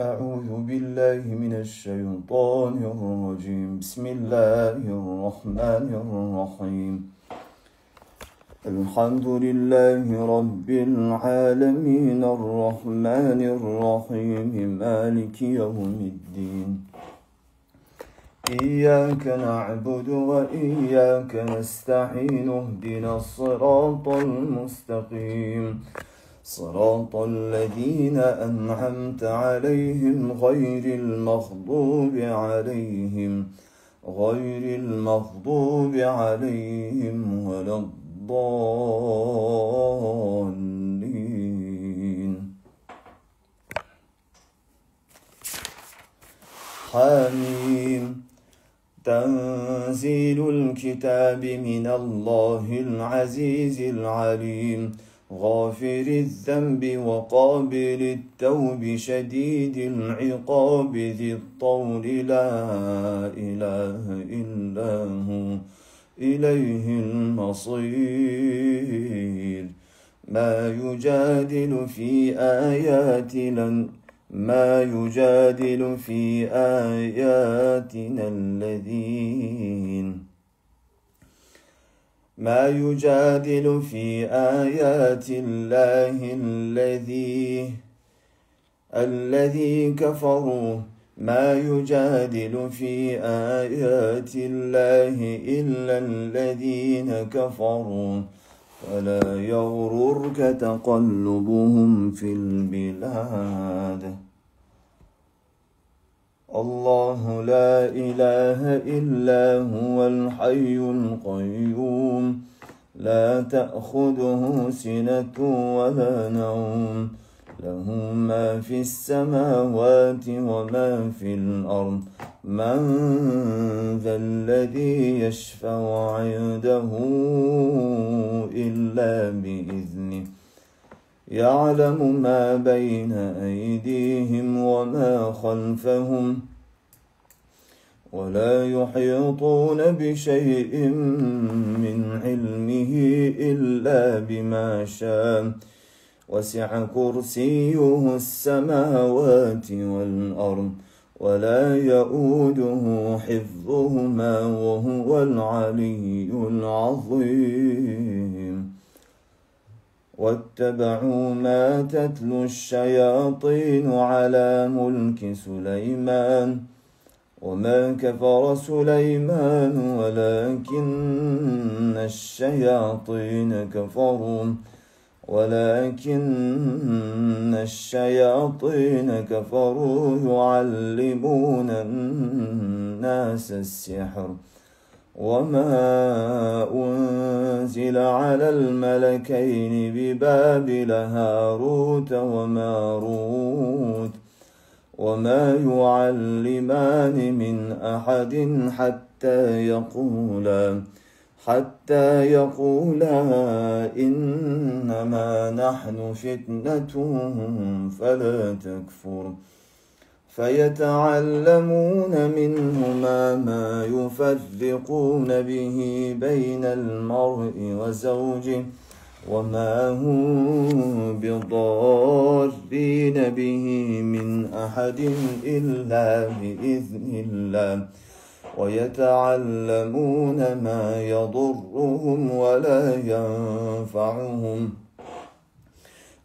أعوذ بالله من الشيطان الرجيم. بسم الله الرحمن الرحيم. الحمد لله رب العالمين الرحمن الرحيم مالك يوم الدين. إياك نعبد وإياك نستعين اهدنا الصراط المستقيم صراط الذين أنعمت عليهم غير المغضوب عليهم ولا الضالين. حميم. تنزيل الكتاب من الله العزيز العليم غافر الذنب وقابل التوب شديد العقاب ذي الطول لا إله إلا هو إليه المصير. ما يجادل في آياتنا إلا الذين كفروا فلا يغررك تقلبهم في البلاد. الله لا إله إلا هو الحي القيوم لا تأخذه سنة ولا نوم له ما في السماوات وما في الأرض. من ذا الذي يشفع عنده إلا بإذنه يعلم ما بين أيديهم وما خلفهم ولا يحيطون بشيء من علمه إلا بما شاء وسع كرسيه السماوات والأرض ولا يؤوده حفظهما وهو العلي العظيم. واتبعوا ما تتلو الشياطين على ملك سليمان وما كفر سليمان ولكن الشياطين كفروا يعلمون الناس السحر وما أنزل على الملكين ببابل هاروت وماروت وما يعلمان من أحد حتى يقولا إنما نحن فتنة فلا تكفر. فيتعلمون منهما ما يفرقون به بين المرء وزوجه وما هم بضارين به من أحد إلا بإذن الله ويتعلمون ما يضرهم ولا ينفعهم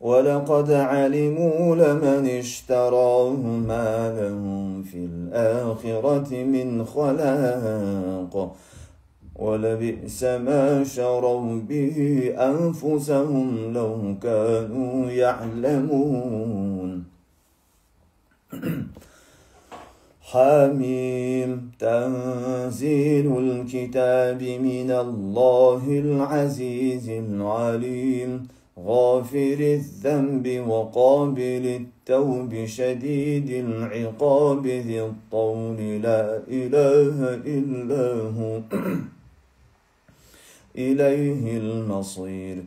ولقد علموا لمن اشتراه ما له في الآخرة من خلاق ولبئس ما شروا به أنفسهم لو كانوا يعلمون. حميم. تنزيل الكتاب من الله العزيز العليم غافر الذنب وقابل التوب شديد العقاب ذي الطول لا إله إلا هو إليه المصير.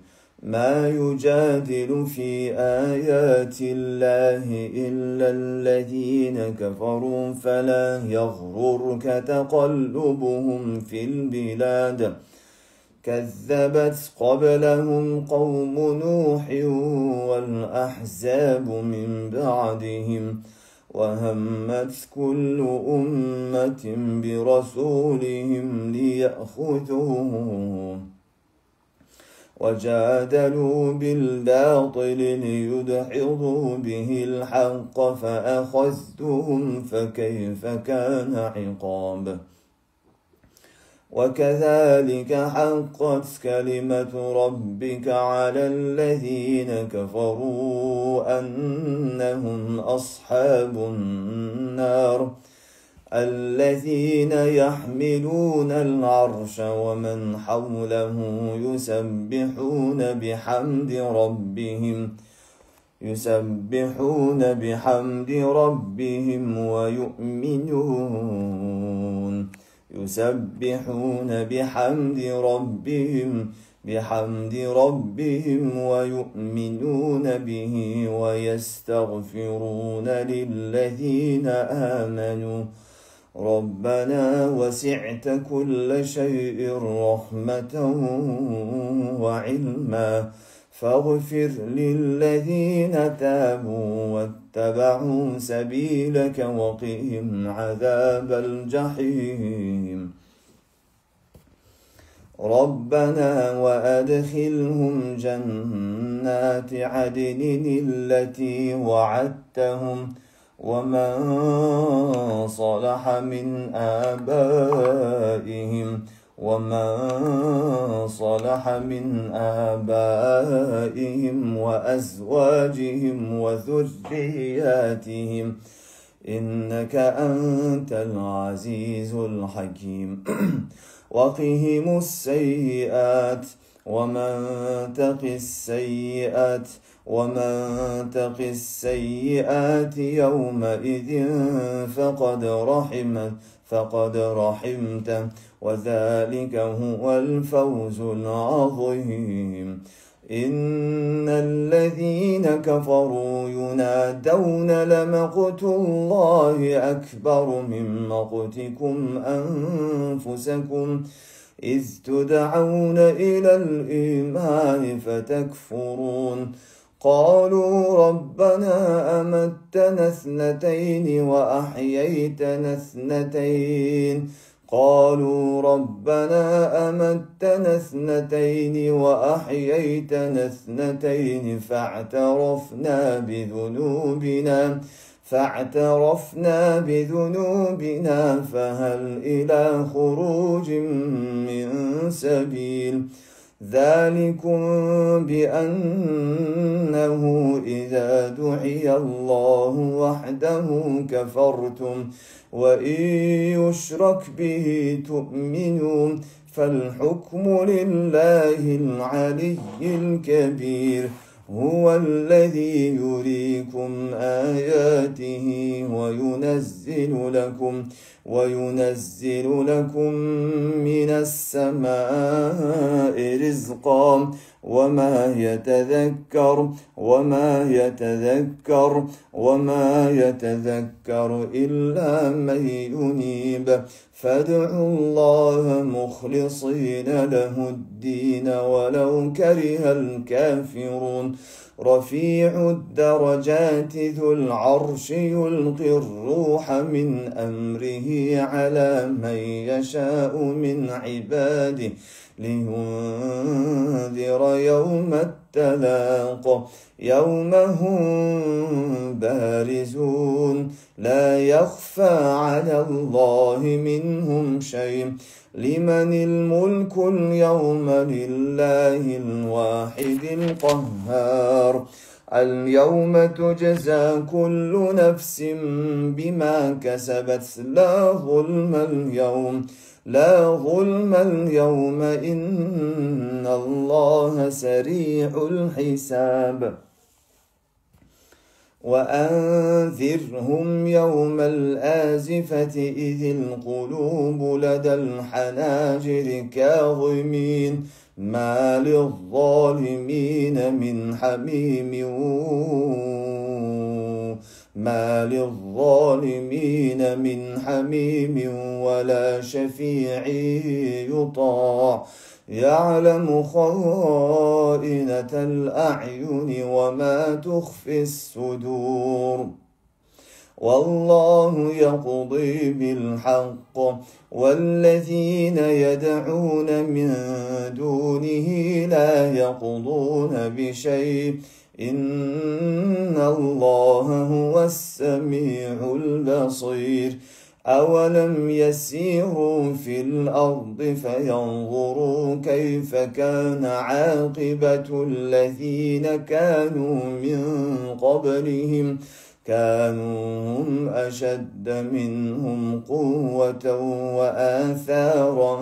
ما يجادل في آيات الله إلا الذين كفروا فلا يغررك تقلبهم في البلاد. كذبت قبلهم قوم نوح والأحزاب من بعدهم وهمت كل أمة برسولهم ليأخذوه وجادلوا بالباطل ليدحضوا به الحق فأخذتهم فكيف كان عقاب وكذلك حقت كلمة ربك على الذين كفروا أنهم أصحاب النار الذين يحملون العرش ومن حوله يسبحون بحمد ربهم ويؤمنون به ويستغفرون للذين آمنوا ربنا وسعت كل شيء رحمة وعلما فاغفر للذين تابوا واتبعوا سبيلك وقهم عذاب الجحيم ربنا وأدخلهم جنات عدن التي وعدتهم ومن صلح من آبائهم وأزواجهم وذرياتهم إنك أنت العزيز الحكيم وقهم السيئات ومن تق السيئات يومئذ فقد رحمته وذلك هو الفوز العظيم إن الذين كفروا ينادون لمقت الله أكبر من مقتكم أنفسكم إذ تدعون إلى الإيمان فتكفرون قالوا ربنا أمتنا اثنتين وأحييتنا اثنتين فاعترفنا بذنوبنا فهل إلى خروج من سبيل ذلكم بأنه إذا دعي الله وحده كفرتم وإن يشرك به تؤمنون فالحكم لله العلي الكبير هو الذي يريكم آياته وينزل لكم من السماء رزقا وما يتذكر إلا من ينيب فادعوا الله مخلصين له الدين ولو كره الكافرون رفيع الدرجات ذو العرش يلقي الروح من أمره على من يشاء من عباده لينذر يوم التلاق يوم هم بارزون لا يخفى على الله منهم شيء لمن الملك اليوم لله الواحد القهار اليوم تجزى كل نفس بما كسبت لا ظلم اليوم إن الله سريع الحساب وأنذرهم يوم الآزفة إذ القلوب لدى الحناجر كاظمين ما للظالمين من حميم ولا شفيع يطاع يعلم خائنة الأعين وما تخفي الصدور والله يقضي بالحق والذين يدعون من دونه لا يقضون بشيء إن الله هو السميع البصير أولم يسيروا في الأرض فينظروا كيف كان عاقبة الذين كانوا من قبلهم كانوا هم أشد منهم قوة وآثارا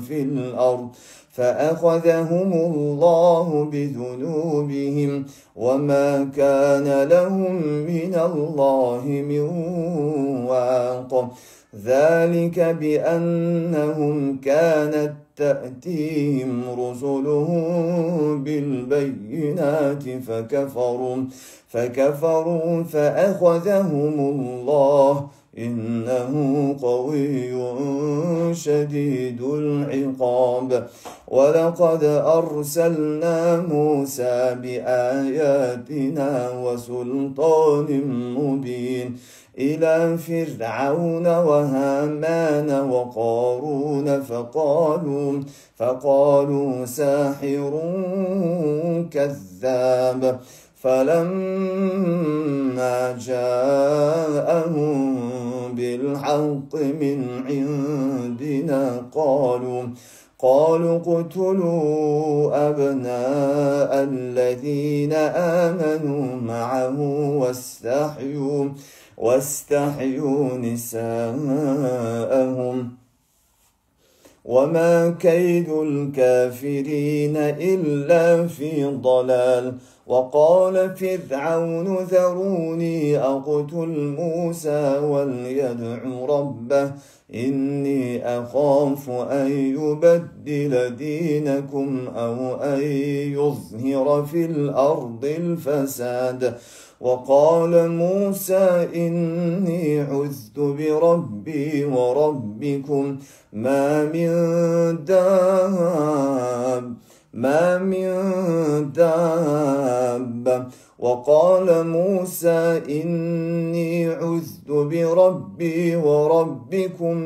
في الأرض فأخذهم الله بذنوبهم وما كان لهم من الله من واق ذلك بأنهم كانت تأتيهم رسلهم بالبينات فكفروا فأخذهم الله إنه قوي شديد العقاب ولقد أرسلنا موسى بآياتنا وسلطان مبين إلى فرعون وهامان وقارون فقالوا ساحر كذاب فلما جاءهم بالحق من عندنا قالوا اقتلوا أبناء الذين آمنوا معه واستحيوا نساءهم وما كيد الكافرين إلا في ضلال وقال فرعون ذروني أقتل موسى وليدع ربه إني أخاف أن يبدل دينكم أو أن يظهر في الأرض الفساد وقال موسى إني عذت بربي وربكم ما من دابة وقال موسى إني عذت بربي وربكم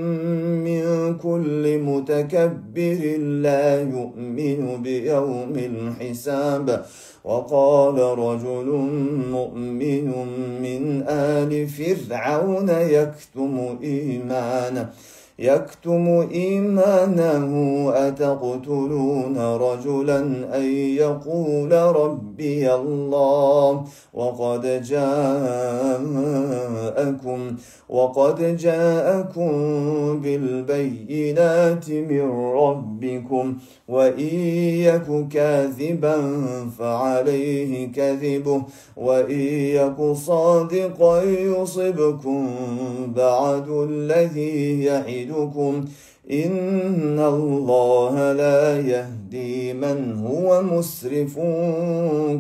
من كل متكبر لا يؤمن بيوم الحساب وقال رجل مؤمن من آل فرعون يكتم إيمانه أتقتلون رجلا أن يقول ربي الله وقد جاءكم بالبينات من ربكم وإن يك كاذبا فعليه كذبه وإن يك صادقا يصبكم بعد الذي يعدكم إن الله لا يهدي من هو مسرف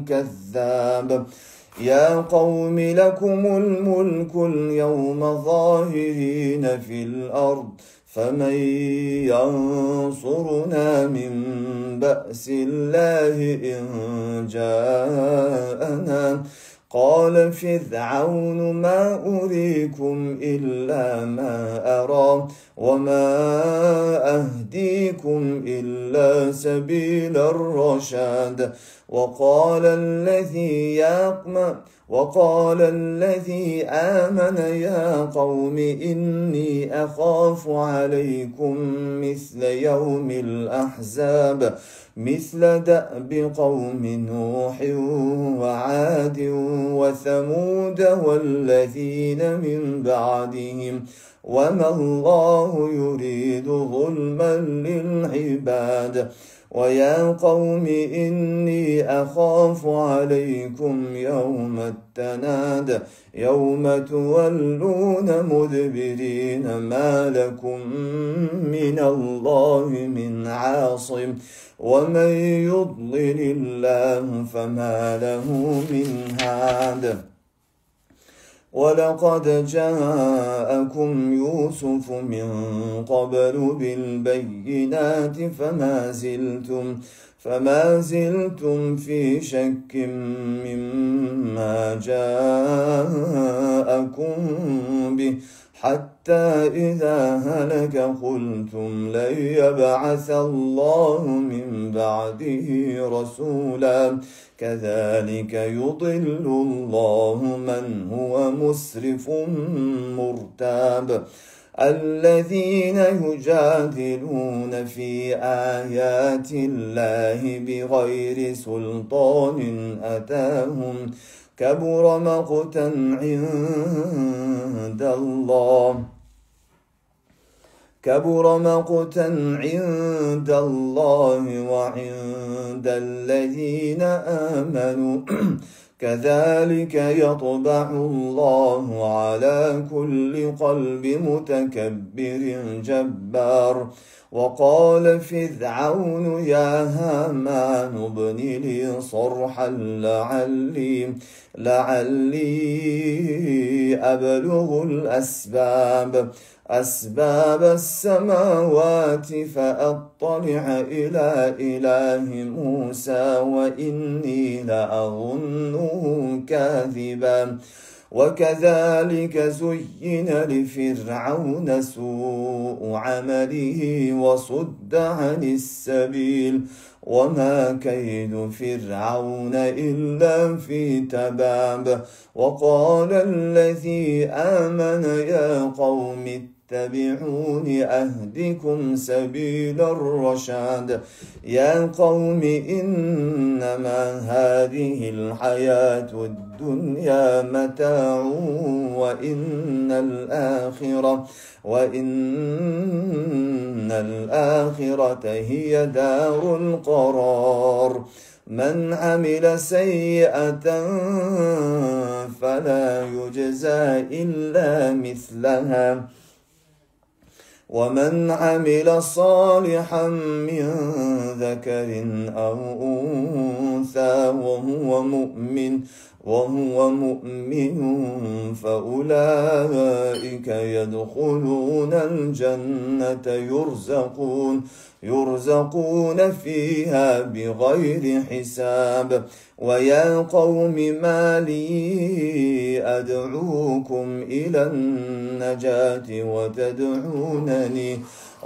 كذاب يا قوم لكم الملك اليوم ظاهرين في الأرض فمن ينصرنا من بأس الله إن جاءنا قال فرعون ما أريكم إلا ما أرى وما أهديكم إلا سبيل الرشاد وقال الذي آمن يا قوم إني أخاف عليكم مثل يوم الأحزاب مثل دأب قوم نوح وعاد وثمود والذين من بعدهم وما الله يريد ظلما للعباد ويا قوم إني أخاف عليكم يوم التناد يوم تولون مدبرين ما لكم من الله من عاصم ومن يضلل الله فما له من هاد ولقد جاءكم يوسف من قبل بالبينات فما زلتم في شك مما جاءكم به، حتى إذا هلك قلتم لن يبعث الله من بعده رسولا، كذلك يضل الله من هو مسرف مرتاب. الذين يجادلون في آيات الله بغير سلطان أتاهم كبر مقتا عند الله وعند الذين آمنوا كذلك يطبع الله على كل قلب متكبر جبار. وقال فرعون يا هامان ابن لي صرحا لعلي أبلغ أسباب السماوات فأطلع إلى إله موسى وإني لأظنه كاذبا. وكذلك زين لفرعون سوء عمله وصد عن السبيل، وما كيد فرعون إلا في تباب. وقال الذي آمن يا قوم اتبعون أهدكم سبيل الرشاد. يا قوم إنما هذه الحياة الدنيا متاع وإن الآخرة هي دار القرار. من عمل سيئة فلا يجزى إلا مثلها، ومن عمل صالحا من ذكر أو أنثى وهو مؤمن فأولئك يدخلون الجنة يرزقون فيها بغير حساب. ويا قوم ما لي أدعوكم إلى النجاة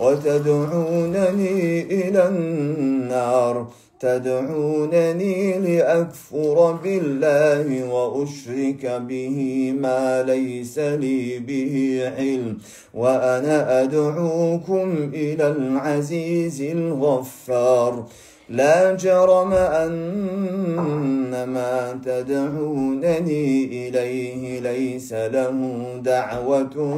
وتدعونني إلى النار، تدعونني لأكفر بالله وأشرك به ما ليس لي به علم، وأنا أدعوكم إلى العزيز الغفار. لا جرم أن ما تدعونني إليه ليس له دعوة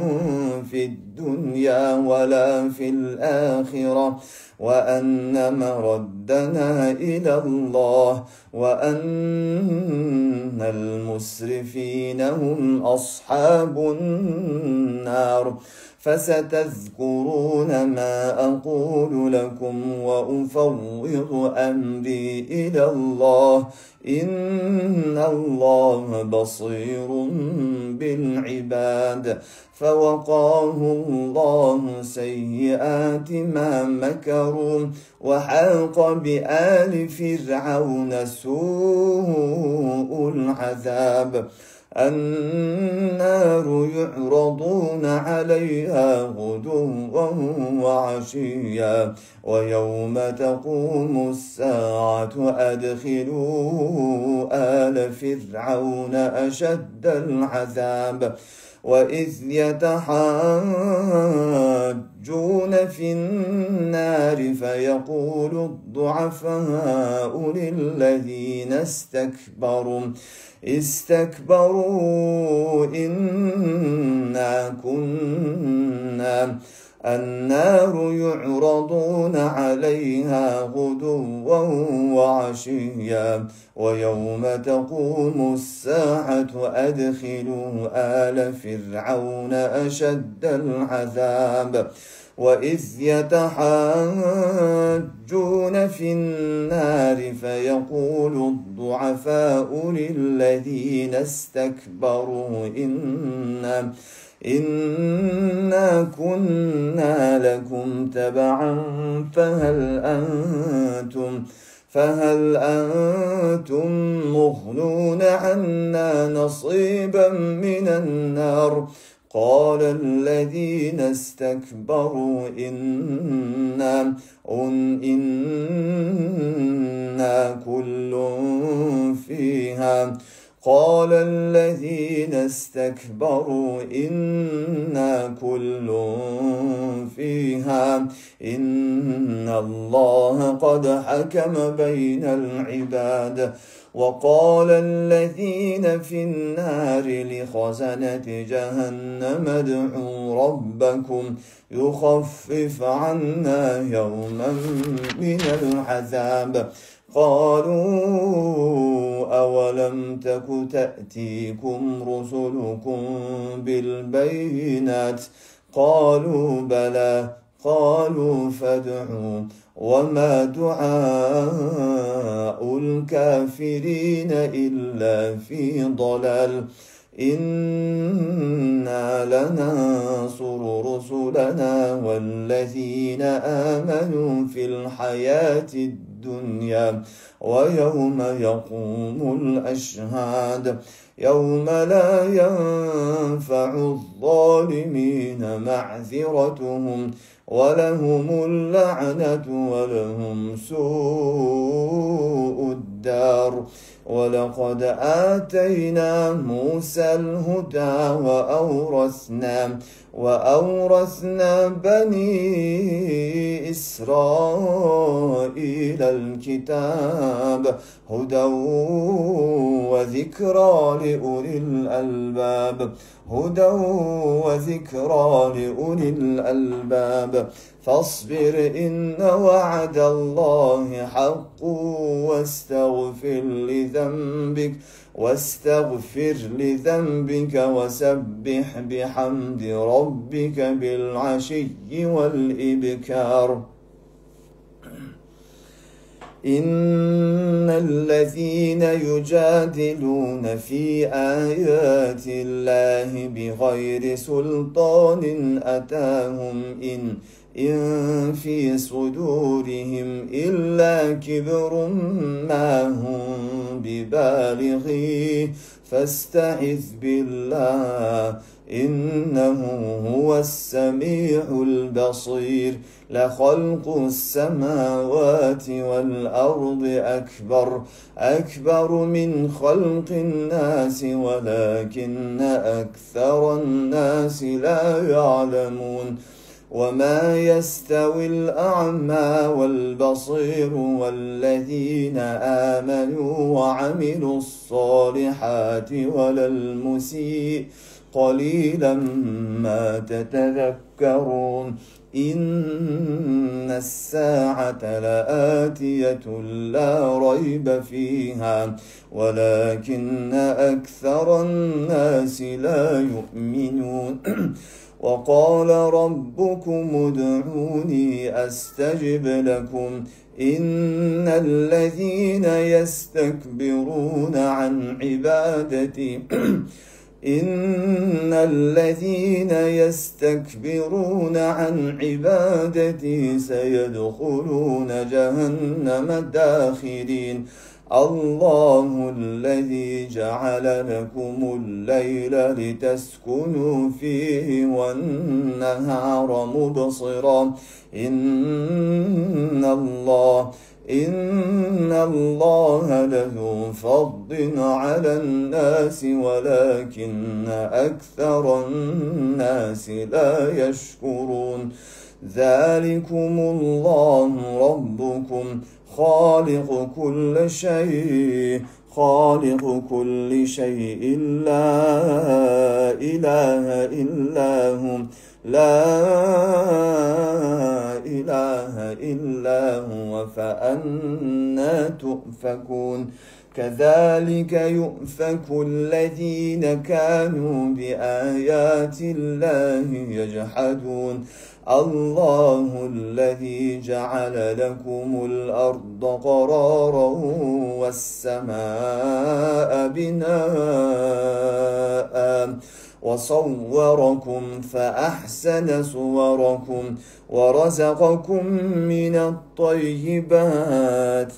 في الدنيا ولا في الآخرة، وأن مردنا إلى الله، وأن المسرفين هم أصحاب النار. فستذكرون ما أقول لكم وأفوض أمري إلى الله، إن الله بصير بالعباد. فوقاه الله سيئات ما مكروا، وحاق بآل فرعون سوء العذاب. النار يعرضون عليها غدوا وعشيا، ويوم تقوم الساعة أدخلوا آل فرعون أشد العذاب. وإذ يتحاجون في النار فيقول الضعفاء للذين استكبروا إنا كنا النار يعرضون عليها غدوا وعشيا ويوم تقوم الساعة أدخلوا آل فرعون أشد العذاب وإذ يتحاجون في النار فيقول الضعفاء للذين استكبروا إنا كنا لكم تبعا فهل أنتم مغنون عنا نصيبا من النار قال الذين استكبروا إنا كل فيها قال الذين استكبروا إنا كل فيها إن الله قد حكم بين العباد وقال الذين في النار لخزنة جهنم ادعوا ربكم يخفف عنا يوما من العذاب قالوا أولم تك تأتيكم رسلكم بالبينات قالوا بلى قالوا فادعوا وما دعاء الكافرين إلا في ضلال إنا لننصر رسلنا والذين آمنوا في الحياة الدنيا ويوم يقوم الأشهاد يوم لا ينفع الظالمين معذرتهم ولهم اللعنة ولهم سوء الدار ولقد آتينا موسى الهدى وأورثنا بني إسرائيل الكتاب هدى وذكرى لأولي الألباب فاصبر إن وعد الله حق واستغفر لذنبك وسبح بحمد ربك بالعشي والإبكار إن الذين يجادلون في آيات الله بغير سلطان أتاهم إن في صدورهم إلا كبر ما هم ببالغيه فاستعذ بالله إنه هو السميع البصير لخلق السماوات والأرض أكبر من خلق الناس ولكن أكثر الناس لا يعلمون وما يستوي الأعمى والبصير والذين آمنوا وعملوا الصالحات ولا المسيء قليلا ما تتذكرون إن الساعة لآتية لا ريب فيها ولكن أكثر الناس لا يؤمنون وقال ربكم ادعوني أستجب لكم إن الذين يستكبرون عن عبادتي سيدخلون جهنم داخرين الله الذي جعل لكم الليل لتسكنوا فيه والنهار مبصرا إن الله له فضل على الناس ولكن أكثر الناس لا يشكرون ذلكم الله ربكم خالق كل شيء لا إله إلا هو لا فأنى تؤفكون كذلك يؤفك الذين كانوا بآيات الله يجحدون الله الذي جعل لكم الأرض قرارا والسماء بناء وصوركم فأحسن صوركم ورزقكم من الطيبات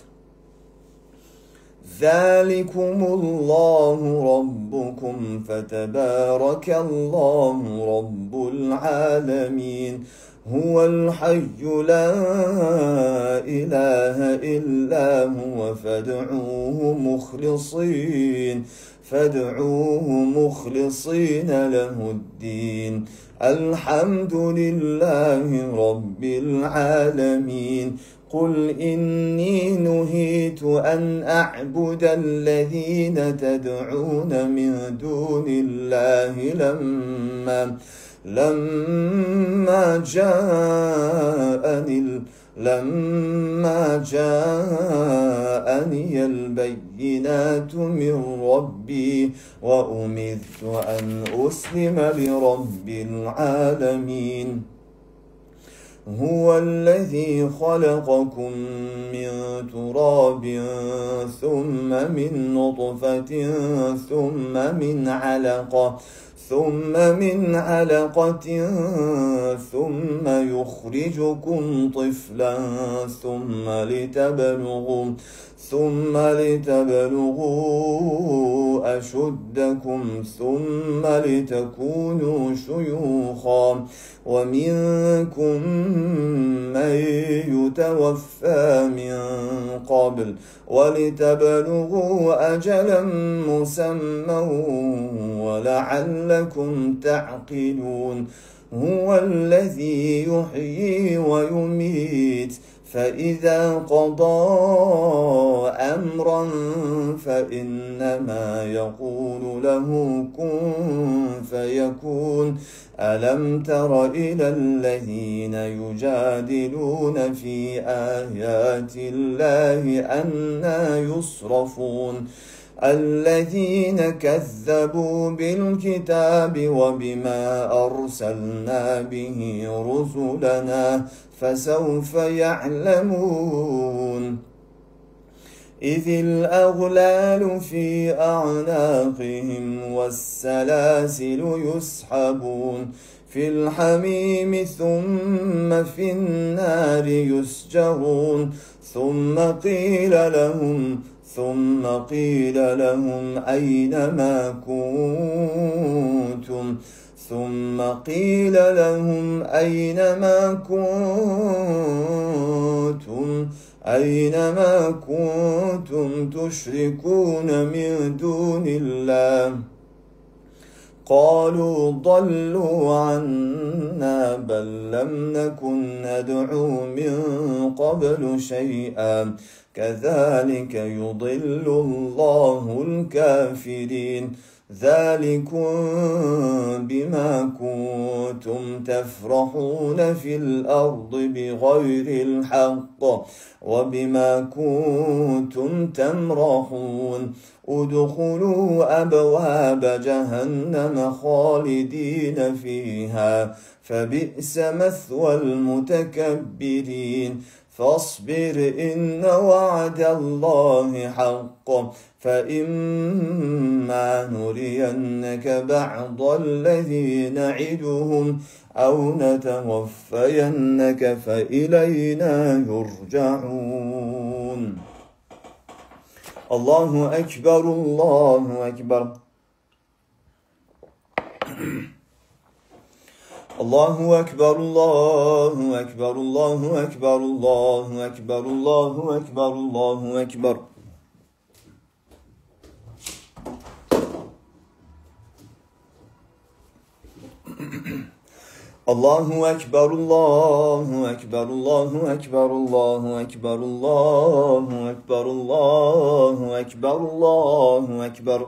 ذلكم الله ربكم فتبارك الله رب العالمين هو الحي لا إله إلا هو فادعوه مخلصين له الدين الحمد لله رب العالمين قل إني نهيت أن أعبد الذين تدعون من دون الله لما جاءني البينات من ربي وأمرت أن أسلم لرب العالمين هو الذي خلقكم من تراب ثم من نطفة ثم من علقة ثم يخرجكم طفلا ثم لتبلغوا أشدكم ثم لتكونوا شيوخا ومنكم من يتوفى من قبل ولتبلغوا أجلا مسمى ولعلكم تعقلون هو الذي يحيي ويميت فإذا قضى أمرا فإنما يقول له كن فيكون ألم تر إلى الذين يجادلون في آيات الله أنى يصرفون الذين كذبوا بالكتاب وبما أرسلنا به رسلنا فسوف يعلمون إذ الأغلال في أعناقهم والسلاسل يسحبون في الحميم ثم في النار يسجرون ثم قيل لهم أين ما كنتم تشركون من دون الله قالوا ضلوا عنا بل لم نكن ندعو من قبل شيئا كذلك يضل الله الكافرين ذلكم بما كنتم تفرحون في الأرض بغير الحق وبما كنتم تمرحون ادخلوا أبواب جهنم خالدين فيها فبئس مثوى المتكبرين فاصبر إن وعد الله حق فإما نرينك بعض الذي نعدهم أو نتوفينك فإلينا يرجعون الله أكبر الله أكبر الله أكبر الله أكبر الله أكبر الله أكبر الله أكبر الله أكبر الله أكبر الله أكبر الله أكبر الله أكبر الله أكبر الله أكبر الله أكبر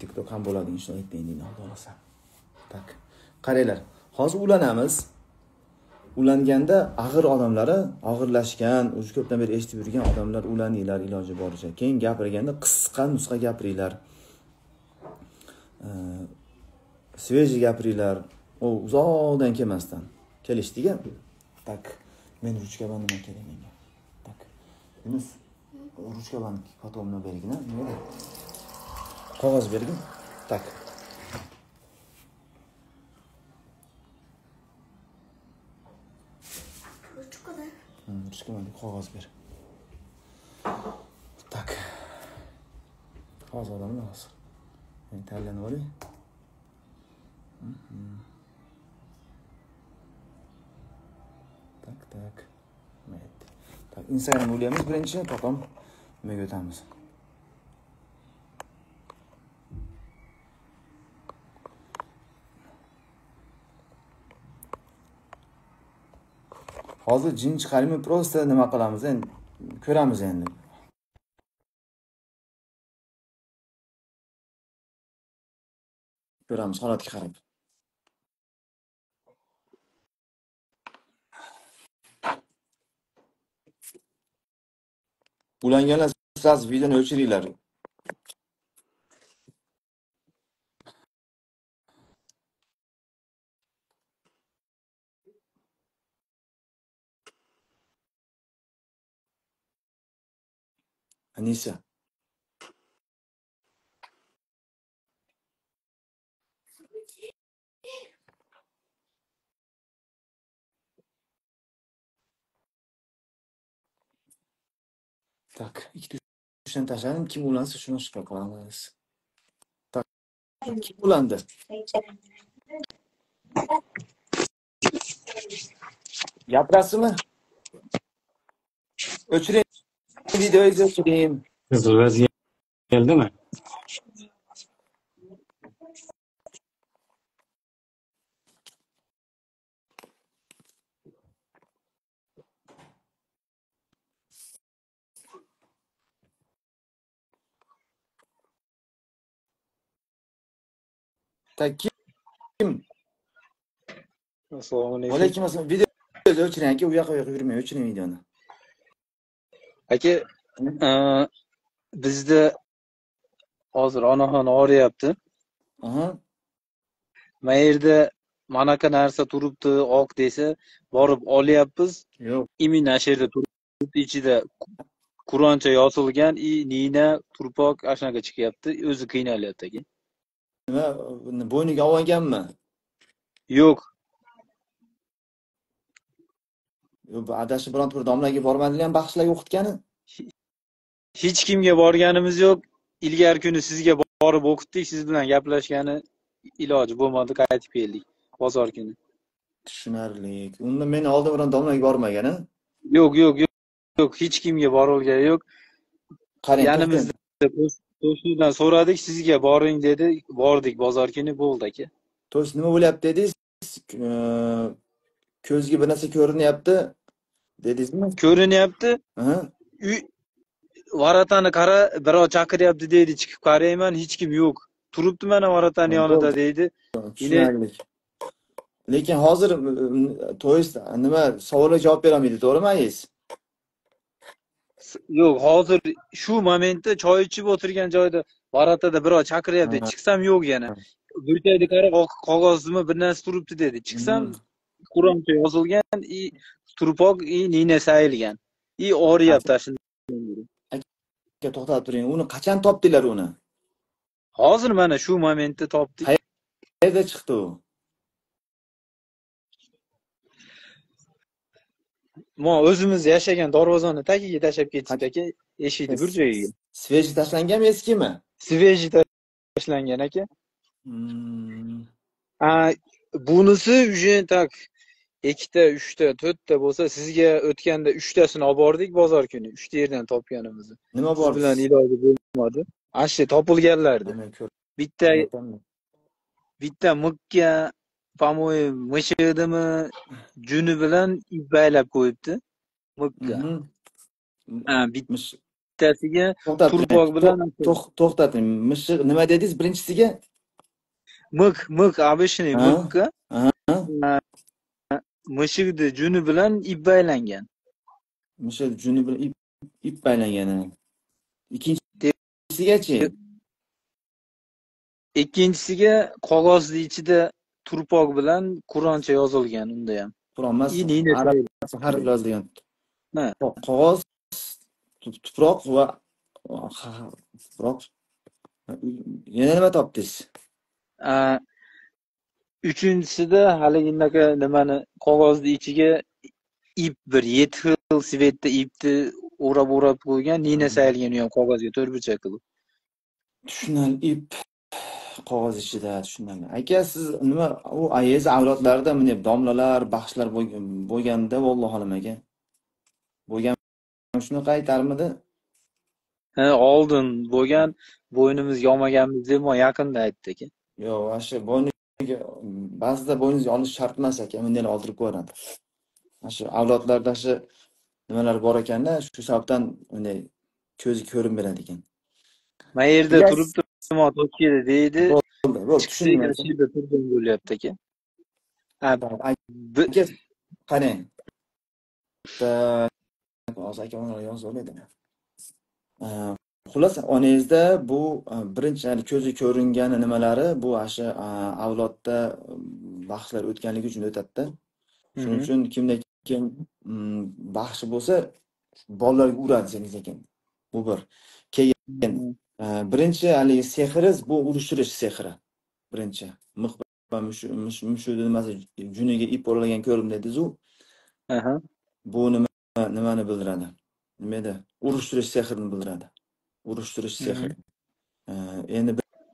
TikTok ham bo'ladi inshaalloh endi Xudo xolasa. Tak. Qaranglar, hozir ulanamiz. Ulanganda og'ir odamlari, og'irlashgan, o'zi ko'pdan beri eshitib yurgan odamlar ulaninglar iloji boricha. Keyin gapirganda qisqa nusxa gapiringlar. Sveji gapiringlar. O uzoqdan kelmasdan. Kelishdiga. Tak. Men ruchka bandiman kerak menga. Tak. Yunus, ruchka band fotomni bergin, nima? Qog'oz bergin. Tak. Ruchka band qog'oz ber. Tak. Hozir odamlar hozir. Men tanlanib olay. Tak. Mayli. Tak, Instagram o'ylaymiz birinchi, potom nimaga o'tamiz. Hozir jin chiqarmay prosta nima qilamiz endi ko'ramiz endi. Ko'ramiz holatga qarab. Ulanganlar siz videoni o'chiringlar. Anisa. Tak, ikkita tushdan tashladim. Kim ulansa shuni chiqarib qolamiz. Tak, kim ulandi? Gapirasizmi? O'chiring. Videoyu o'chiring. Qizilvaz keldimi? Tak, kim? Assalomu alaykum. Alaykum assalom. Videoyu o'chiring aka, u yoqqa yurmang, o'chiring videoni. Aka, bizda hozir onaxon og'riyapti. Aha. Mana yerda manaqa narsa turibdi, oq desa, borib olyapmiz. Yo'q. Imina shu yerda turibdi, ichida Qur'oncha yozilgan, nina, turpoq ashnaqa chiqyapti. O'zi qiynalyapti aka. Nima bo'yniga olganmi? Yo'q. Bu adashib biron bir domlaga bormadinglar ham baxshilarga o'qitgani? Hech kimga borganimiz yo'q. Ilgari kuni sizga borib o'qitdik, siz bilan gaplashgani iloji bo'lmadi, qaytib keldik bozor kuni. Tushunarli. Unda men oldin biron domlaga bormagan-a? Yo'q, hech kimga borilgani yo'q. Qarang, Yanimizda qo'shnidan so'radik, sizga boring dedi, bordik bozor kuni, bo'ldi aka. To'sh nima bo'lyapti dedingiz? Ko'zga bir narsa ko'rinyapti dedingizmi? Ko'rinyapti. Aha. Uy varatani qara, birov chaqiryapti deydi, chiqib qarayman, hech kim yo'q. Turibdi mana varatani yonida deydi. Tushunarli. Lekin hozir to'yist nima savolga javob bera olmaydi, to'g'rimi ayingiz? Yo'q, hozir shu momentda choy ichib o'tirgan joyda varatada birov chaqiryapti. Chiqsam yo'q yana. Burchakda qara, qog'ozmi bir narsa turibdi dedi. Chiqsam Qur'oncha yozilgan, turpoq, nina sayilgan. Og'riyapti shunday. Aka to'xtab turing. Uni qachon topdinglar uni? Hozir mana shu momentda topdik. Qayerda chiqdi u? O'zimiz yashagan darvozani tagiga tashlab ketdik aka, eshikni burchagiga. Sveji tashlanganmi, eskimi? Sveji tashlangan aka. Bunisi уже tak 2 ta, 3 ta, 4 ta bo'lsa, sizga o'tganda 3 tasini olib bordik bozor kuni. 3 ta yerdan topganimizni. Nima bor? Siz bilan iloji bo'lmadi. Ashli topilganlardi. Bitta mukka, по-моему, mishidimi, juni bilan baylab qo'yibdi. Mukka. bittasiga To'xtating. turpoq bilan To'xtating. Mishiq nima dedingiz birinchisiga? mik обычный Ha? mikka Ha? mushukni juni bilan ip baylangan. Mishiq juni bilan ip baylangan. De- Ikkinchisigachi? Ikkinchisiga qog'ozni ichida turpoq bilan Qur'oncha yozilgan unda ham. Qur'on emas, Nina arabcha harf yozilgan. Ha. Qog'oz, tuproq va tuproq. Yana nima topdingiz? Uchinchisida haliginaqa nimani qog'ozni ichiga ip bir 7 xil svetda ipni o'rab qo'ygan, nina sayilgan ham qog'ozga to'rtburchak qilib. Tushunarli ip qog'oz ichida tushunarli. Aka siz nima u ayez avlodlarida mana domlalar, baxshlar bo'lganda vallohu alam aka. Bo'lgan shunaqa aytarmidi? Ha, oldin bo'lgan bo'ynimiz yomaganmiz deb yaqinda aytdi aka. Yo'q, o'sha bo'yniga ba'zida bo'yningizga olish shart emas aka, bunday oldirib ko'radi. Shu avlodlarda shu nimalar bor ekanda, shu sababdan unday ko'zi ko'rinmaydi ekan. Mana yerda turibdi, to'kedi deydi. Bo'ldi, tushundim. Chiqsa turgan bo'lyapti aka. Aka, qarang. Hozir aka uni yozib oladi. Xullas, onangizda bu birinchi ko'zi ko'ringani nimalari bu o'sha avlodda baxshlar o'tganligi uchun o'tadi-da. Shuning uchun kim baxshi bo'lsa, bolalarga uradi sekin. Bu bir. Keyin birinchi haligi sehriz bu urishtirish sehri. Birinchi. Mix va mushukni nimasi juniga ip o'ralagan ko'rim dedingiz-ku. Bu nimani bildiradi? Nima edi? Urishtirish sehrini bildiradi. Urishtirish sehri. Endi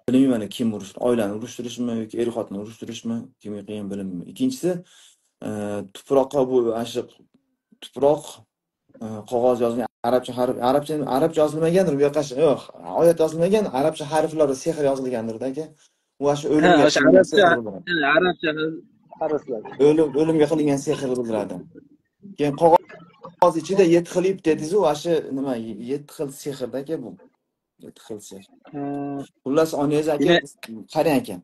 bilmayman kim urushtir, oilani urushtirishmi yoki er xotinni urushtirishmi, kimga qiyin bilinmaydi. Ikkinchisi tuproqqa bu ashiq tuproq qog'oz yozilgan arabcha yozilmagan, bu yoqqa yo'q, oyat yozilmagan, arabcha harflarda sehr yozilgandir-da aka. U ashu o'limga arabcha harflar. O'limga qilingan sehr bildiradi. Keyin qog'oz ichida 7 xil ip dedingiz-ku, ashu nima 7 xil sehrda aka bu. 7 xil sehr. Xullas onangiz aka, qarang aka.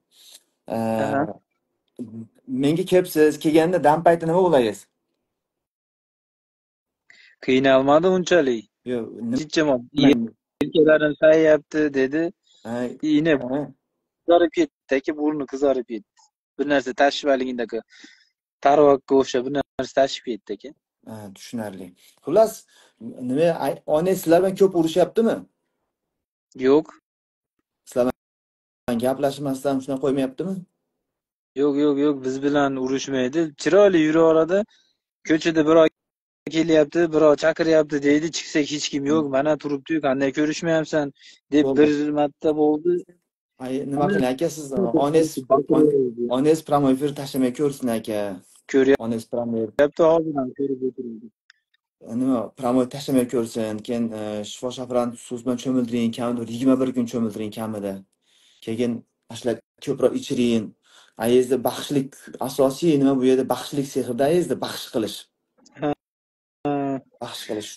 Menga kelibsiz, kelganda dam payti nima bo'laysiz? Qiynalmadi unchalik. Yo'q, Chichimon. Yelkalarim sayyapti dedi. Yine qizarib ketdi aka, burni qizarib ketdi. Bir narsa tashib haligindagi tarvaqqa o'xshab bir narsa tashib ketdi aka. Tushunarli. Xullas, nima onangiz sizlar bilan ko'p urushyaptimi? Yo'q. Sizlar bilan gaplashmasdan shuna qo'ymayaptimi? Yo'q, biz bilan urushmaydi. Chiroyli yuraveradi. Ko'chada birov kelyapti, birov chaqiryapti deydi, chiqsak hech kim yo'q, mana turibdi, qanday ko'rishmayapsan deb bir marta bo'ldi. Nima qiling aka, siz onangiz prямой efir tashlamay ko'rsin aka. Onangiz prямой hozir ham ko'rib o'tiribdi. Nima prямой tashlamay ko'rsin, keyin shifo shafran so'z bilan cho'mildiring, kamida 21 kun cho'mildiring kamida. Keyin ashlar ko'proq ichiring. Ayizda baxshlik asosiy nima bu yerda baxshlik sehrda ayizda baxsh qilish. Baxsh qilish.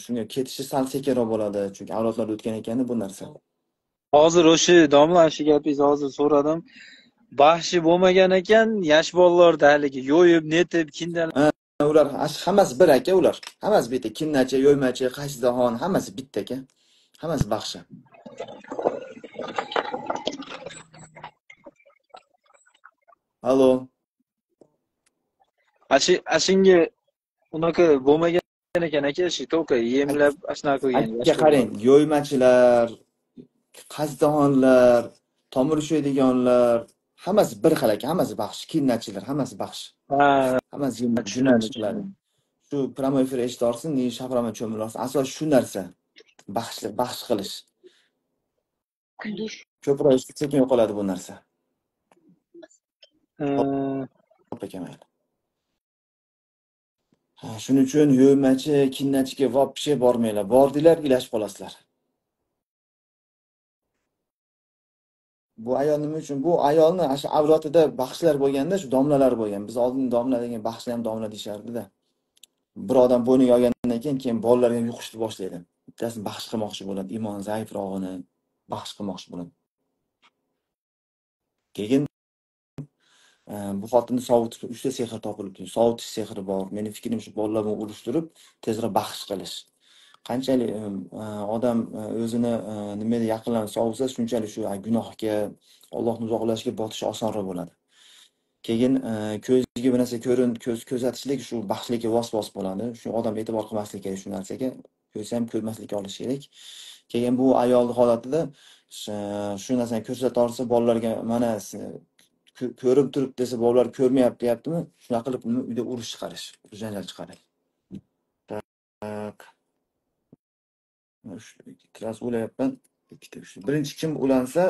Shunga ketishi sal sekinroq bo'ladi, chunki avlodlar o'tgan ekan bu narsa. Hozir o'sha domla shu gapingizni hozir so'radim. Baxshi bo'lmagan ekan, yosh bolalarda haligi yo'yib, netib, kindal. Ular hammasi bir aka, ular. Hammasi bitta, kinnachi, yo'ymachi, qaysidahon, hammasi bitta aka. Hammasi baxshi. Alo. Ashinga unaqa bo'lmagan ekan aka, shu to'ka yemlab ashna qilgan. Aka qarang, yo'ymachilar, qazdahonlar, tomir ushlaydiganlar, hammasi bir xil aka, hammasi baxshi, kinnachilar, hammasi baxshi. Hammasi tushunadi. Shu prямой efir eshityorsin, shaframan cho'milasiz. Asos shu narsa. Baxsh qilish. Ko'proq sekin yo'qoladi bu narsa. Shuning uchun yo'ymachi, kinnachiga vobshe bormanglar. Bordilar, ilashib qolasizlar. Bu ayol nima uchun? Bu ayolni shu avlodida baxshlar bo'lganda, shu domlalar bo'lgan. Biz oldin domla degan baxshlar ham domla deyishardi-da. Bir odam bo'yniga olgandan keyin bolalarga yuqishni boshlaydi. bittasini baxsh qilmoqchi bo'ladi, iymon zaifrog'ini baxsh qilmoqchi bo'ladi. Keyin bu xotinni sovutish, 3 ta sehr topilibdi. Sovutish sehri bor. Meni fikrim shu bolalar bilan urushtirib, tezroq baxsh qilish. Qanchalik odam o'zini nimaga yaqinlarni sovutsa, shunchalik shu gunohga, Allohni uzoqlashga botishi osonroq bo'ladi. Keyin ko'ziga bir narsa ko'zatishlik shu baxshlikka vos-vos bo'ladi. Shu odam e'tibor qilmaslik kerak shu narsaga. Ko'rsa ham ko'rmaslikka olish kerak. Keyin bu ayolning holatida shu narsani ko'rsata olsa, bolalarga mana ko'rib turib desa, bolalar ko'rmayapti, deyaptimi? Shunaqa qilib uni uyda urush chiqarish, janjal chiqarish. Tak. Klass o'layapman. Ikkita shu. Birinchi kim ulansa,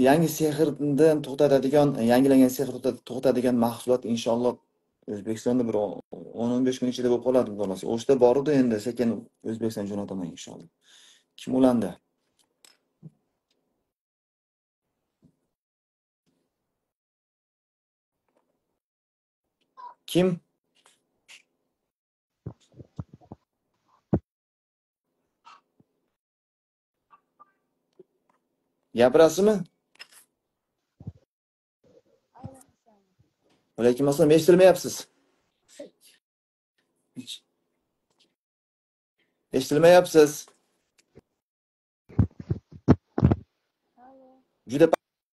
yangi sehrdan to'xtatadigan, yangilangan sehrni to'xtatadigan mahsulot inshaalloh O'zbekistonda bir 10-15 kun ichida bo'lib qoladi, xolos. O'shda bor edi, endi sekin O'zbekistonga jo'nataman inshaalloh. Kim ulandi? Kim? Gapirasizmi? Alaykum assalom, eshitilmayapsiz. Eshitilmayapsiz. Juda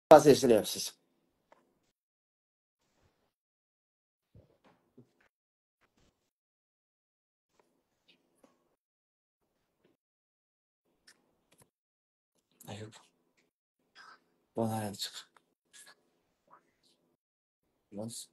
past eshitilyapsiz. Ayub. Bana çık. Nasıl?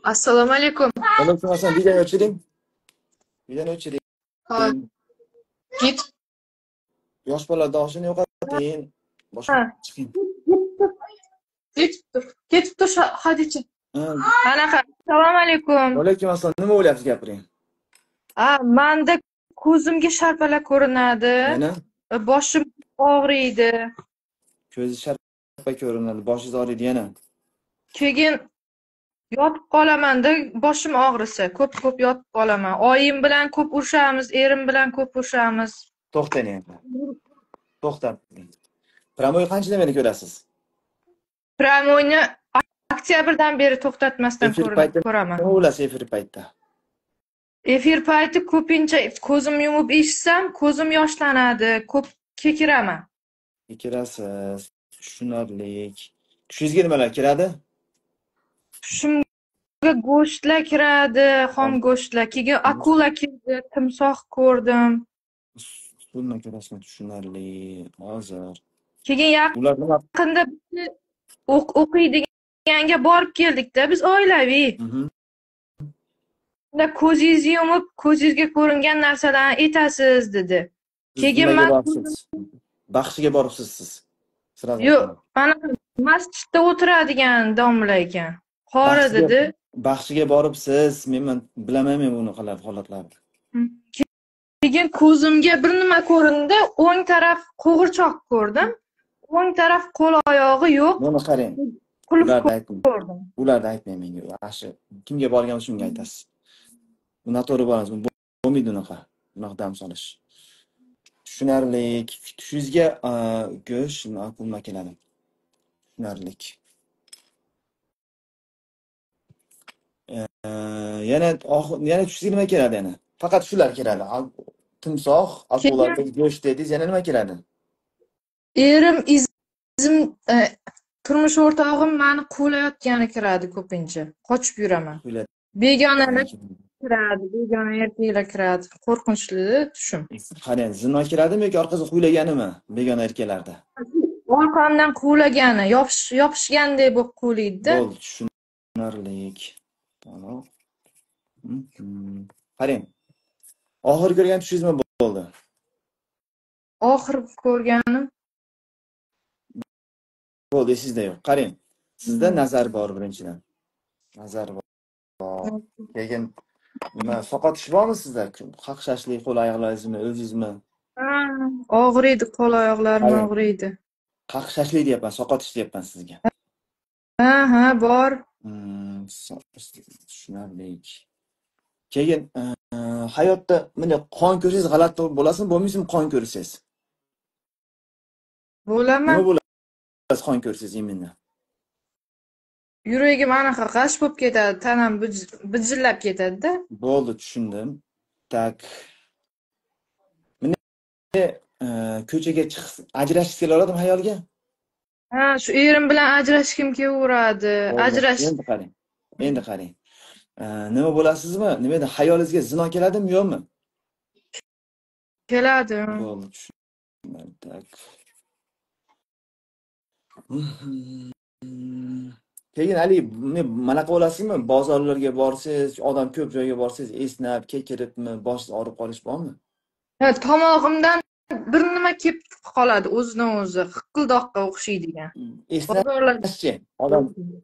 Assalomu alaykum. Alaykum assalom. Videoni o'chiring. Videoni o'chiring. Git. Yosh bolalar doshini yo'qoting. Boshqa chiqing. Ketib tur Hadicha. Qanaqa? Assalomu alaykum. Alaykum assalom. Nima o'ylayapsiz, gapiring? Menda ko'zimga sharpalar ko'rinadi. Yana? Boshim og'riydi. Ko'zi sharpa ko'rinadi, boshingiz og'riydi yana. Keyin yotib qolamanda boshim og'risa, ko'p yotib qolaman. Oyim bilan ko'p urushamiz, erim bilan ko'p urushamiz. To'xtang endi. To'xtating. Pramoy qanchadan beri ko'rasiz? Pramoyni oktyabrdan beri to'xtatmasdan ko'raman. Nima bo'lasiz efir paytda? Efir payti ko'pincha ko'zim yumib eshitsam, ko'zim yoshlanadi, ko'p kekiraman. Kekirasiz. Tushunarlik. Tushingizga nimalar kiradi? Tushimga go'shtlar kiradi, xom go'shtlar. Keyin akula kirdi, timsoh ko'rdim. Bundan ko'rasizmi? Tushunarli. Hozir. Keyin yaqinda o'qiydiganga borib keldik-da, biz oilaviy. Ko'zingizni yumib, ko'zingizga ko'ringan narsalarni aytasiz dedi. Keyin men baxshiga boribsiz siz. Yo'q, mana masjidda o'tiradigan domla ekan. Qori dedi. Baxshiga boribsiz. Men bilaman buni holatlarni. Keyin ko'zimga bir nima ko'rindi, o'ng taraf qo'g'irchoq ko'rdim. O'ng taraf qo'l oyog'i yo'q. Buni qarang. Ularni aytdim. Ularni aytmang menga. Yaxshi. Kimga borgan shunga aytasiz. Bu noto'g'ri bo'lasiz. Bo'lmaydi unaqa. Bunaqa dam solish. Tushunarlik. Tushingizga go'sht ma'qulma keladi. Tushunarlik. Yana tushingizga nima keladi yana? Faqat shular keladi. Timsoh, akula, go'sht dedingiz, yana nima keladi? Erim, izim, turmush o'rtog'im meni quvlayotgani kiradi ko'pincha. Qochib yuraman. Begonalar kiradi, begona erkaklar kiradi. Qo'rqinchli tushum. Qarang, zino kiradimi yoki orqasiga quvlaganimi begona erkaklarda? Orqamdan quvlagani, yopishgandek bo'lib quvlaydi-da. Bo'ldi, tushunarlik. Tamom. Qarang. Oxirgi ko'rgan tushingiz nima bo'ldi? oxirgi ko'rganim. Bo'ldi, esingizda yo'q. Qarang. Sizda nazar bor birinchidan. Nazar bor. Keyin nima, saqotish bormi sizda? Qaqshashlik qo'l oyoqlaringizmi, o'zingizmi? Og'riydi, qo'l oyoqlarim Qarang. og'riydi. Qaqshashlik deyapman, saqotish deyapman sizga. Ha, bor. Tushunarli. Keyin hayotda bunday qon ko'rsangiz g'alati bo'lasizmi, bo'lmaysizmi qon ko'rsangiz? Bo'laman. Nima bo'lasiz qon ko'rsangiz imminni? Yuragim anaqa g'ash bo'lib ketadi, tanam bijillab ketadi-da. Bo'ldi, tushundim. Tak. Ko'chaga chiqib ajrashib keladimi hayolga? Ha, shu erim bilan ajrashgim kelaveradi. Endi qarang. Endi qarang. Nima bo'lasizmi? Nima edi? Hayolingizga zino keladimi, yo'qmi? Keladi. Bo'ldi, tushundim. Tak. Keyin Ali, manaqa bo'lasizmi? Bozorlarga borsangiz, odam ko'p joyga borsangiz, esnab, kekiribmi, boshingiz og'rib qolish bormi? Ha, tomog'imdan bir nima kelib qoladi o'zidan o'zi, hiqildoqqa o'xshaydigan. Esnashchi,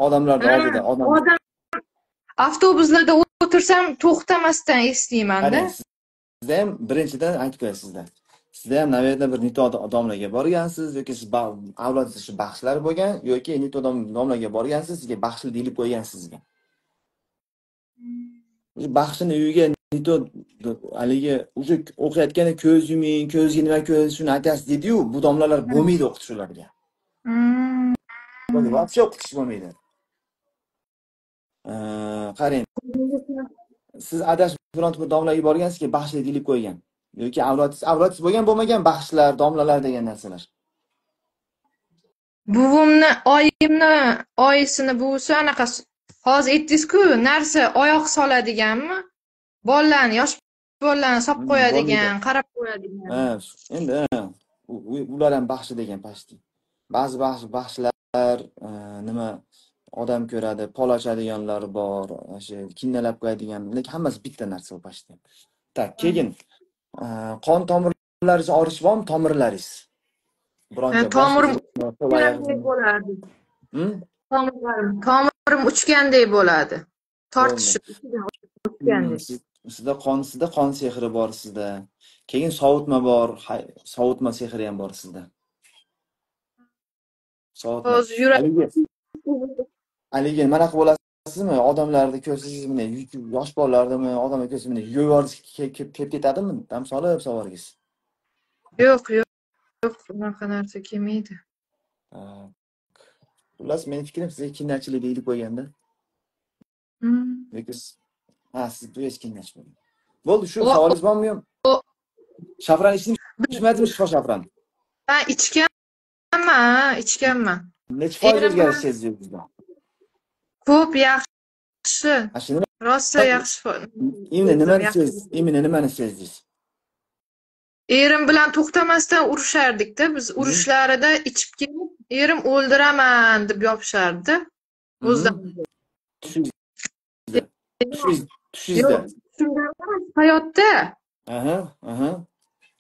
odamlarda oldida, odam. Avtobuslarda o'tirsam to'xtamasdan eslayman-da. Sizda ham birinchidan aytib qo'yay sizda. Sizda ham navyatda bir neto domlaga borgansiz yoki siz avlodingiz shu baxshlar bo'lgan yoki neto domlaga borgansiz, sizga baxshli deyilib qo'ygan sizga. Baxshini uyiga neto haligi o'sha o'qiyotganda ko'z yuming, ko'zga nima ko'z shuni aytasiz dedi-yu, bu domlalar bo'lmaydi o'qitish ularga. Вообще o'qitish bo'lmaydi. Qarang. Siz adashib biron bir domlaga borgansizki, baxshli deyilib qo'ygan. Yoki avlodsiz bo'lgan bo'lmagan baxshlar, domlalar degan narsalar. Buvimni, oyisini buvisi anaqa hozir aytdingiz-ku, narsa oyoq soladiganmi? Bolalarni, yosh bolalarni solib qo'yadigan, qarab qo'yadigan. Ha, endi ular ham baxshi degan pashti. Ba'zi baxshlar nima odam ko'radi, pol ochadiganlar bor, o'sha kinnalab qo'yadigan, lekin hammasi bitta narsa u pashti. Tak, keyin qon tomirlaringiz og'rish bormi, tomirlaringiz? Bironta tomirim bo'ladi. Tomirim uchgandek bo'ladi. Tortishib uchgandek. Sizda qon sehri bor sizda. Keyin sovutma bor, sovutma sehri ham bor sizda. Sovutma. Haligi manaqa bo'lasizmi? Odamlarni ko'rsangiz, mana yosh bolalardimi, odamlar ko'rsangiz, mana yo'yorsiz kelib ketadimi? Dam solib savorgiz. Yo'q, unaqa narsa kelmaydi. Xullas, mening fikrim sizga kinnachilik deyilib qo'yganda. Lekin siz bu kinnachi bo'ling. Bo'ldi, shu savolingiz bormi yo'q? Shafran ichmadimi, shifo shafran? Ha, ichganman. Necha foiz o'zgarishingiz sizda? Ko'p, yaxshi. Rosa yaxshi. Nimani sezdingiz? Erim bilan to'xtamasdan urushardik-da. Biz urushlarida ichib kelib, erim o'ldiraman deb yopishardi. O'zidan. Tushingizda. Hayotda.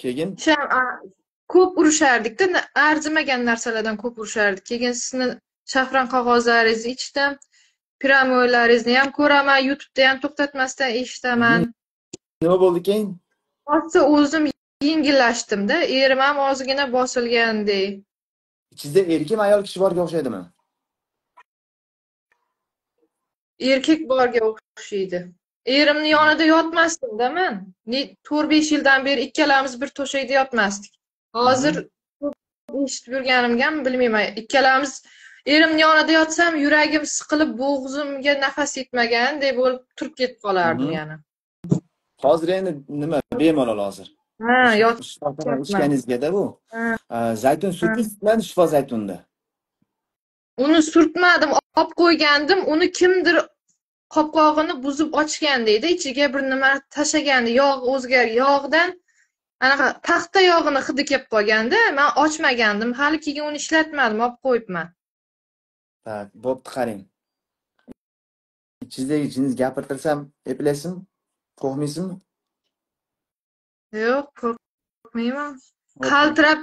Keyin ko'p urushardik-da, arzimagan narsalardan ko'p urushardik. Keyin sizni shafran qog'ozlaringizni ichdim. Piramoylaringizni ham ko'raman, YouTube'da ham to'xtatmasdan eshitaman. Nima bo'ldi keyin? Hozir o'zim yengillashdim-da, erim ham ozgina bosilgandek. Ichingizda erkak ayol kishi borga o'xshaydimi? Erkak borga o'xshaydi. Erimni yonida yotmasdim-da men. 4-5 yildan beri ikkalamiz bir to'shakda yotmasdik. Hozir eshitib yurganimga bilmayman. Ikkalamiz erimni yonida yotsam, yuragim siqilib, bo'g'zimga nafas yetmagandek bo'lib turib ketib qolardim yana. Hozir endi nima bemalol hozir? Ha, ichganingizga-da bu. Zaytun surtdingizmi, shifo zaytunda? Uni surtmadim, olib qo'ygandim. Uni kimdir qopqog'ini buzib ochgandek-da, ichiga bir nima tashagandi, yog' yog'dan anaqa paxta yog'ini hidi kelib qolganda, men ochmagandim. Hali keyin uni ishlatmadim, olib qo'yibman. Tak, bo'pti, qarang. Ichingizda gapirtirsam, epilasizmi? Qo'rqmaysizmi? Yo'q, qo'rqmayman. qaltirab,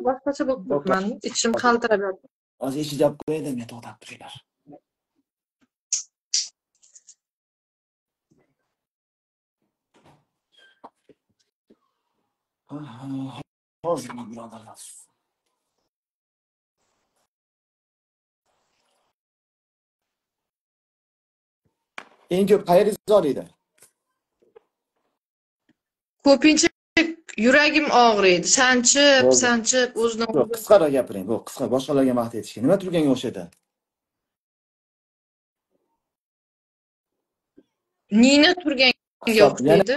boshqacha bo'lib turibman. Ichim qaltirab yotdi. Hozir eshik yopib qo'yaylik, men to'xtab turinglar. Hozir birodarlar. Eng ko'p qayeringiz og'riydi? Ko'pincha yuragim og'riydi. Sanchib, Bo'ldi. sanchib o'zini Yo'q, qisqaroq gapiring. Bu qisqa boshqalarga vaqt yetishga. Nima turganga o'xshaydi? nina turganga o'xshaydi.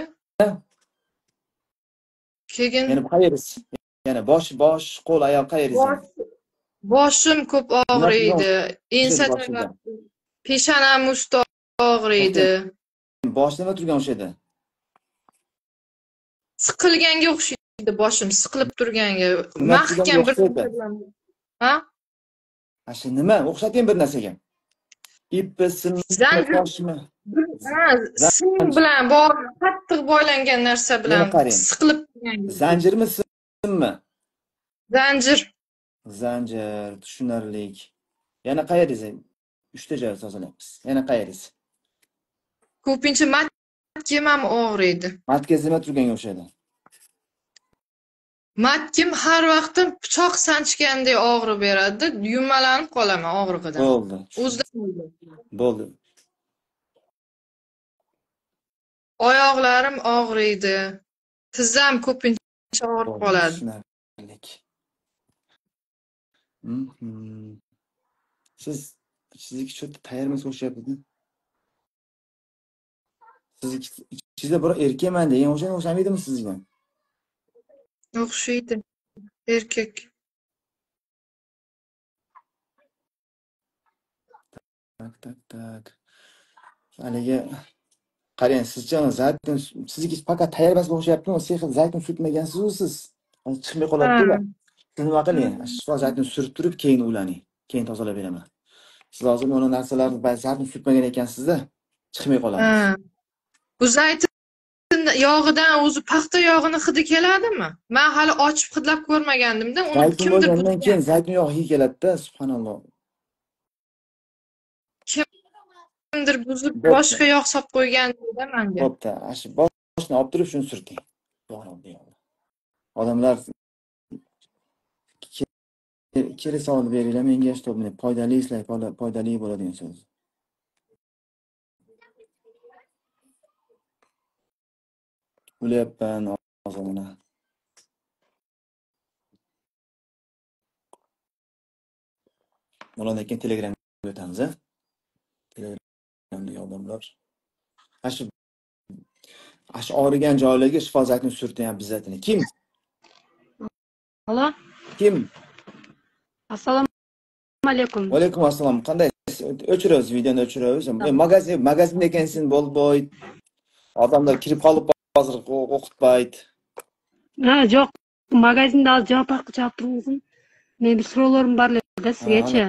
Keyin Yana qayeringiz? Yana bosh, qo'l, oyoq qayeringiz? boshim ko'p og'riydi. Ensa boshida? peshonam ust og'riydi. Bosh nima turgan o'xshaydi? Siqilganga o'xshaydi boshim, siqilib turganga. Nima Mahkam bir o'xshaydi? ha? Shu nima? O'xshating bir narsaga. Ippi, simmi, Zanjir. toshmi? Ha, sim bilan bor, qattiq bo'ylangan narsa bilan Yana qarang. siqilib turganga. Zanjirmi, simmi? Zanjir. Zanjir, tushunarlik. Yana qayeringiz? 3 ta joy tozalaymiz. Yana qayeringiz? Ko'pincha matkim ham og'riydi. Matkingiz nima turganga o'xshaydi? Matkim har vaqtim pichoq sanchgandek og'rib beradi. Yumalanib qolaman og'rig'idan. Bo'ldi. O'zidan Bo'ldi. oyoqlarim og'riydi. Tizzam ko'pincha og'rib qoladi. Tushunarlik. Sizniki cho'tta tayyormisiz o'xshayapti. Siz ichingizda bir erkakman degan o'xshamaydimi sizga? O'xshaydi. Erkak. Tak. Haligi qarang, sizcha zaytun sizniki faqat tayyormasiz o'xshayaptimi? Siz zaytun surtmagansiz-ku siz. Hozir chiqmay qoladi-ku. Siz nima qiling? Shu zaytun surib turib keyin ulaning. Keyin tozalab beraman. Siz hozir mana narsalarni zaytun surtmagan ekansiz-da, chiqmay qolamiz. Bu zaytun yog'idan o'zi paxta yog'ini hidi keladimi? Men hali ochib hidlab ko'rmagandim-da, uni Zaytun kimdir bo'lgandan keyin zaytun yog'i keladi-da, subhanalloh. kimdir buzib boshqa yog' solib qo'ygan dedi menga. Bo'pti. Shu boshni olib turib shuni surting. Odamlar kerak savol beringlar, menga hech to'g'ri foydali ishlar, foydali bo'ladigan so'z. Ulayapman hozir mana. Ulardan keyin Telegramga o'tamiz, a? Telegramdagi odamlar. Shu og'rigan joylarga shifo zaytun surting bizzatini. Kim? Alo. Kim? Assalomu alaykum. Va alaykum assalom. Qanday? O'chiramiz, videoni o'chiramiz. Magazinda ekansan, bo'lboy. Odamlar kirib qolib hozir o'qitmaydi. Ha, yo'q. Magazinda hozir javob qilib turibman. Men bir so'rovlarim borlarda sizgacha.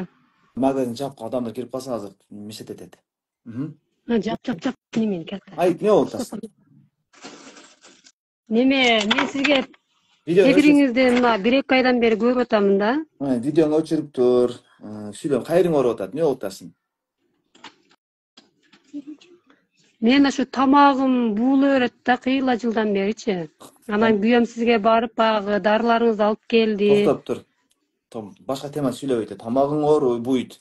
Magazin chapqa odamlar kirib qolsa hozir mishat etadi. Ha, javob men katta. Ayt, ne o'rtasida? Men sizga efiringizda nima 1-2 oydan beri ko'rib o'taman-da. Ha, videoni o'chirib tur. Shuylar qayering o'rotadi, ne o'rtasin? Men shu tomog'im bo'laveradi-da, qiyla yildan berichi. Anam guyam sizga borib, bag'i dorilaringizni olib keldi. To'xtab tur. Boshqa tema so'ylab o'tdi. Tomog'ing o'rib, bo'ydi.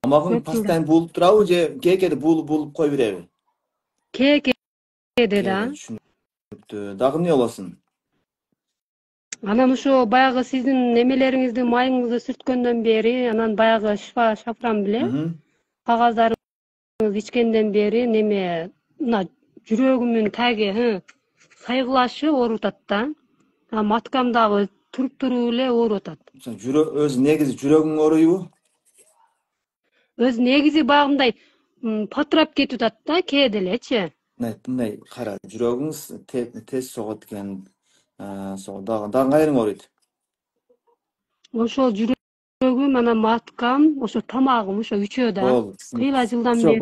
Tomog'ing pastdan bo'lib turadi, keykada bo'lib qo'yib beradi. Keke dedi-da. Dag'im ne olasin? Anam shu bayag'i sizning nemalaringizni mayingizni surtgandan beri, anan bayag'i shifo shafram bilan qog'ozlaringizni ichgandan beri neme, yuragimning tagi, sayg'lashi o'rutadi-da. Matkamdagi turib-turuvle o'rutadi. O'z negizi yuraging o'riydi. O'z negizi bag'imday potrab ketadi-da, kedelechi. Bunday qara, yuragingiz tez so'g'atgan, dag'ing qayering o'riydi. O'sha yuragim, mana matkam, o'sha tomog'im, o'sha uchoda. Qiyla yildan beri.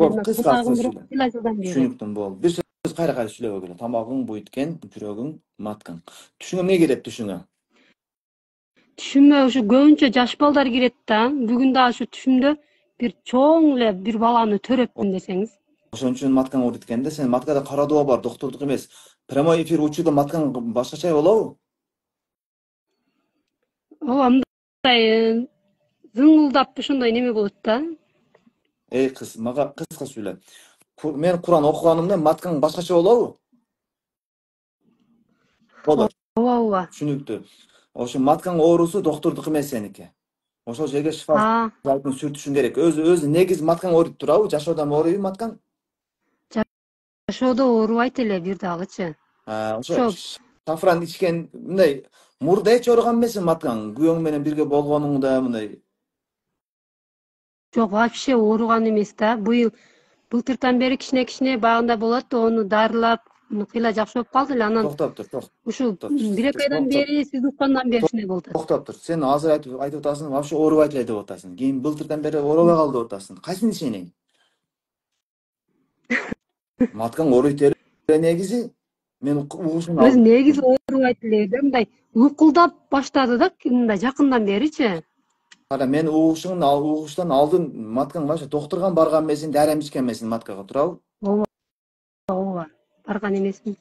Tushunibdim, bo'ldi. Bir so'z kayra süylebegile. Tamagың buyutken, жүрөгүң matkın. Түшүңө эмне кирет түшүңө? Түшүмө ушу көбүнчө жаш балдар кирет да. Бүгүн да ушу түшүмдө бир чоң эле бир баланы төрөпмүн десеңиз. Ошон үчүн маткаң ооруйт экен да. Сен маткада кара дуба бар, доктурдук эмес. Прямой эфир учууда маткаң башкача болобу? Ооба мындай зыңылдап ошондой неме болот да. Эй кыз, мага кыска сүйлө. Мен Куран окуганымда маткаң башкача болобу? Болот. Ооба. Түшүнүктүү. Ошо маткаң оорусу доктурдук эмес сеники. Ошол жерге шифа затын сүртүшүң керек. Өзү негиз маткаң ооруйт турабы? Жашоодон ооруйбу маткаң? Жашоодо оорубайт эле бир дагычы. Ошо шафран ичкен мындай мурда эч ооруган эмеси маткаң? Күйөөң менен бирге болгонуңда мындай. Жок, вообще ооруган эмес да. Былтыртан бери кичине багында болот, ону дарылап, кыйла жакшы болуп калды эле. Анан Токтоп тур, ушу бир эки айдан бери сиз уккандан бери ушундай болуп атат. Токтоп тур. Сен азыр айтып атасың, вообще оорубайт эле деп атасың. Кийин былтырдан бери оорубай калды деп атасың. Кайсыны ишенейин? Маткаң ооруйт эле негизи. Мен угушумун Өзү негизи оорубайт эле да, мындай лукулдап баштады да, мындай жакындан беричи. Кара, мен угуштан алдын маткаң вообще доктурга барган эмесин, дарем ичкен эмесин маткага, турабы? Ооба. Барган эмесмин.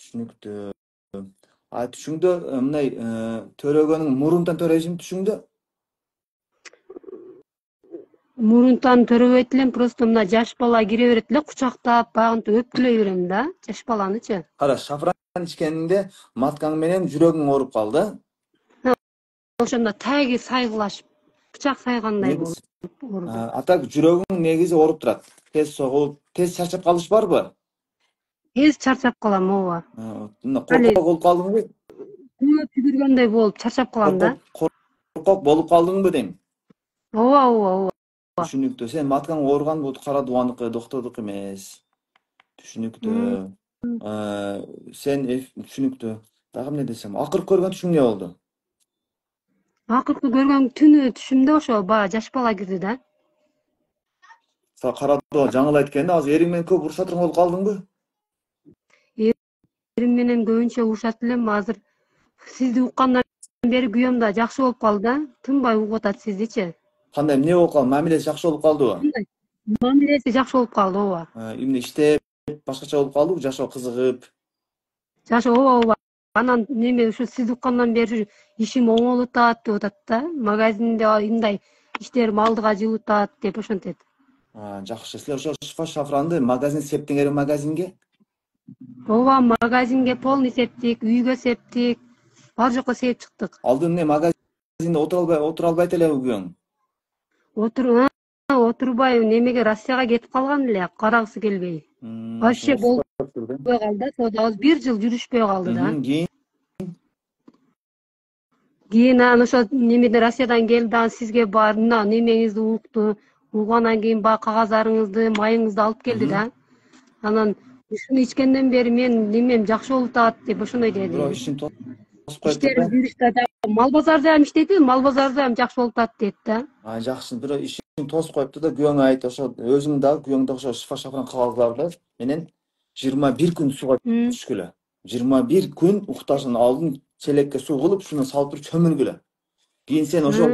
Түшүнүктүү. Түшүңдө мындай төрөгөнүң мурунтан төрөйсүң түшүңдө? Мурунтан төрөбөйт элем, просто мына жаш бала кире берет эле, кучактап, багынтып өпкүлөй берем да, жаш баланычы. Кара, шафран ичкениңде маткаң менен жүрөгүң ооруп калды. Ошондо таги сайгылашып, бычак сайгандай болуп ооруду. Атак жүрөгүң негизи ооруп турат. Тез согулуп, тез чарчап калыш барбы? Тез чарчап калам, ооба. Коркок болуп калдыңбы? Көп жүгүргөндөй болуп чарчап калам да. Коркок болуп калдыңбы дейм? Ооба. Түшүнүктүү. Сен маткаң ооруган бул кара дубаныкы, доктурдук эмес. Түшүнүктүү. Сен түшүнүктүү. Дагы эмне десем, акыркы көргөн түшүң эмне болду? Акыркы көргөн түнү түшүмдө ошо жаш бала кирди да. Са кара дуба жаңылайт экен да, азыр эриң менен көп урушат болуп калдыңбы? Эрим менен көбүнчө урушат элем, азыр сизди уккандан бери күйөөм да жакшы болуп калды да. Тынбай угуп атат сиздичи. Кандай эмне болуп калды? Мамилеси жакшы болуп калдыбы? Мамилеси жакшы болуп калды, ооба. Эмне иштеп, башкача болуп калдыбы? Жашоо кызыгып. Ооба. Анан неме ушу сизди уккандан бери ишим оңолуп атат деп атат да. Магазинде мындай иштерим алдыга жылытат деп ошентет. Жакшы. Силер ошо шифа шафранды магазин септиңер магазинге? Ооба, магазинге полный септик, үйгө септик, бар жокко септип чыктык. Алдын эмне магазинде отура албайт элеби күйөөң? Отурбай немеге Россияга кетип калган эле, карагысы келбей. Вообще болбой калды, соодабыз 1 жыл жүрүшпөй калды да. Кийин анан ошо немеден Россиядан келди, анан сизге бар мына немеңизди укту. Угандан кийин баягы кагаздарыңызды, майыңызды алып келди да. Анан ушуну ичкенден бери мен немем жакшы болуп атат деп ошондой деди. Бирок ишин тосуп коюп Иштерим жүрүштө мал базарда ham иштейт, мал базарда ham жакшы болуп атат дейт да. Жакшы, бирок ишин тосуп коюпту да күйөөңө айт, ошо өзүң дагы күйөөң дагы ошо шифа шафран кагазларды менен 21 күн сууга түшкүлө. 21 күн укташын алдын челекке суу кылып, ушуну салып туруп чөмүлгүлө. Кийин сен ошо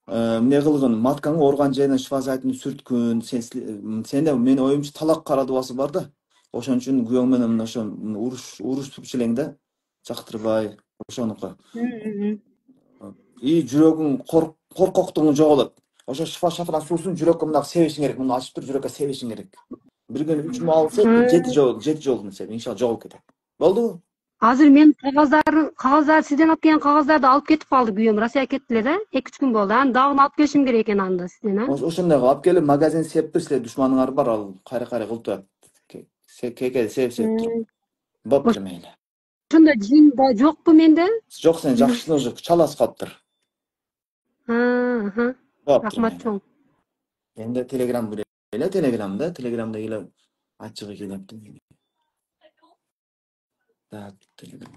эмне кылгын, маткаңы ооруган жерине шифа зайтын сүрткүн. Сенде менин оюмча талак кара дубасы бар да. Ошон үчүн күйөөң менен ошо урушуп элең да. Жактырбай ошонуку. Жүрөгүң коркоктугуң жоголот. Ошо шифа шафран суусун жүрөккө мындай себишиң керек. Муну ачып туруп жүрөккө себишиң керек. Bir gün 3 mu alsak 7 жолдун себеп. İnşallah жоголуп кетет. Болдубу? Азыр мен кагаздар сизден алып келген кагаздарды алып кетип калды күйөөм. Россияга кетти эле да. 2-3 күн болду. Анан дагы алып келишим керек экен анда сизден, а? Ошондой алып келип магазин септир, силер душманыңар бар, ал кайра кылып турат. Кеке сеп туруп. Боптур мейли. Ошондой жин жокпу менде? Жок, сен жакшыны уже чалас калыптыр. Рахмат чоң. Эми Telegram эле, Telegramда келе ачыгы келет. Да, Telegram.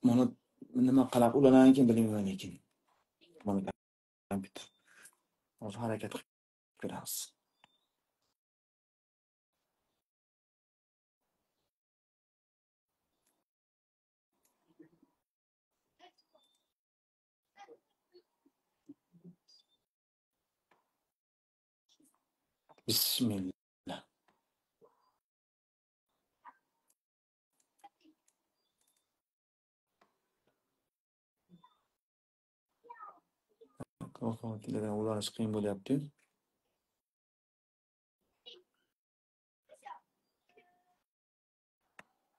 Муну нема калап уланан экен, билбейм экен. Муну компьютер. Hozir harakat qilib ko'ramiz. Bismillah. Telegram ulanish qiyin bo'lyapti.